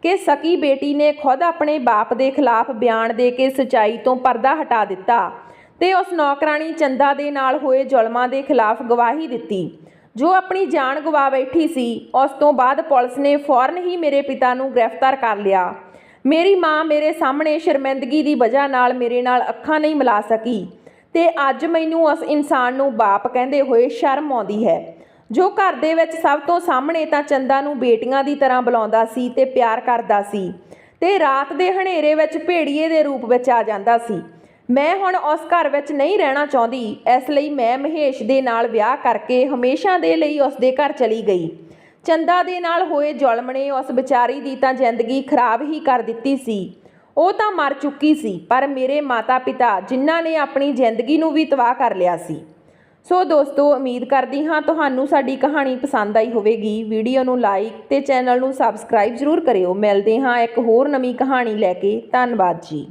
[SPEAKER 1] ਕਿ ਸਕੀ ਬੇਟੀ ਨੇ ਖੁਦ ਆਪਣੇ ਬਾਪ ਦੇ ਖਿਲਾਫ ਬਿਆਨ ਦੇ ਕੇ ਸੱਚਾਈ ਤੋਂ ਪਰਦਾ ਹਟਾ ਦਿੱਤਾ ਤੇ ਉਸ ਨੌਕਰਾਣੀ ਚੰਦਾ ਦੇ ਨਾਲ ਹੋਏ ਜ਼ੁਲਮਾਂ ਦੇ ਖਿਲਾਫ ਗਵਾਹੀ ਦਿੱਤੀ, ਜੋ ਆਪਣੀ ਜਾਨ ਗਵਾ ਬੈਠੀ ਸੀ। ਉਸ ਤੋਂ ਬਾਅਦ ਪੁਲਿਸ ਨੇ ਫੌਰਨ ਹੀ ਮੇਰੇ ਪਿਤਾ ਨੂੰ ਗ੍ਰਿਫਤਾਰ ਕਰ ਲਿਆ। ਮੇਰੀ ਮਾਂ ਮੇਰੇ ਸਾਹਮਣੇ ਸ਼ਰਮਿੰਦਗੀ ਦੀ ਵਜ੍ਹਾ ਨਾਲ ਮੇਰੇ ਨਾਲ ਅੱਖਾਂ ਨਹੀਂ ਮਿਲਾ ਸਕੀ ਤੇ ਅੱਜ ਮੈਨੂੰ ਉਸ ਇਨਸਾਨ ਨੂੰ ਬਾਪ ਕਹਿੰਦੇ ਹੋਏ ਸ਼ਰਮ ਆਉਂਦੀ ਹੈ, ਜੋ ਘਰ ਦੇ ਵਿੱਚ ਸਭ ਤੋਂ ਸਾਹਮਣੇ ਤਾਂ ਚੰਦਾ ਨੂੰ ਬੇਟੀਆਂ ਦੀ ਤਰ੍ਹਾਂ ਬੁਲਾਉਂਦਾ ਸੀ ਤੇ ਪਿਆਰ ਕਰਦਾ ਸੀ ਤੇ ਰਾਤ ਦੇ ਹਨੇਰੇ ਵਿੱਚ ਭੇੜੀਏ ਦੇ ਰੂਪ ਵਿੱਚ ਆ ਜਾਂਦਾ ਸੀ। ਮੈਂ ਹੁਣ ਉਸ ਘਰ ਵਿੱਚ ਨਹੀਂ ਰਹਿਣਾ ਚਾਹੁੰਦੀ, ਇਸ ਲਈ ਮੈਂ ਮਹੇਸ਼ ਦੇ ਨਾਲ ਵਿਆਹ ਕਰਕੇ ਹਮੇਸ਼ਾ ਦੇ ਲਈ ਉਸ ਦੇ ਘਰ ਚਲੀ ਗਈ। ਚੰਦਾ ਦੇ ਨਾਲ ਹੋਏ ਜ਼ੁਲਮ ਨੇ ਉਸ ਵਿਚਾਰੀ ਦੀ ਤਾਂ ਜ਼ਿੰਦਗੀ ਖਰਾਬ ਹੀ ਕਰ ਦਿੱਤੀ ਸੀ। ਉਹ ਤਾਂ ਮਰ ਚੁੱਕੀ ਸੀ, ਪਰ ਮੇਰੇ ਮਾਤਾ ਪਿਤਾ ਜਿਨ੍ਹਾਂ ਨੇ ਆਪਣੀ ਜ਼ਿੰਦਗੀ ਨੂੰ ਵੀ ਤਬਾਹ ਕਰ ਲਿਆ ਸੀ। ਸੋ ਦੋਸਤੋ, ਉਮੀਦ ਕਰਦੀ ਹਾਂ ਤੁਹਾਨੂੰ ਸਾਡੀ ਕਹਾਣੀ ਪਸੰਦ ਆਈ ਹੋਵੇਗੀ। ਵੀਡੀਓ ਨੂੰ ਲਾਈਕ ਤੇ ਚੈਨਲ ਨੂੰ ਸਬਸਕ੍ਰਾਈਬ ਜ਼ਰੂਰ ਕਰਿਓ। ਮਿਲਦੇ ਹਾਂ ਇੱਕ ਹੋਰ ਨਵੀਂ ਕਹਾਣੀ ਲੈ ਕੇ। ਧੰਨਵਾਦ ਜੀ।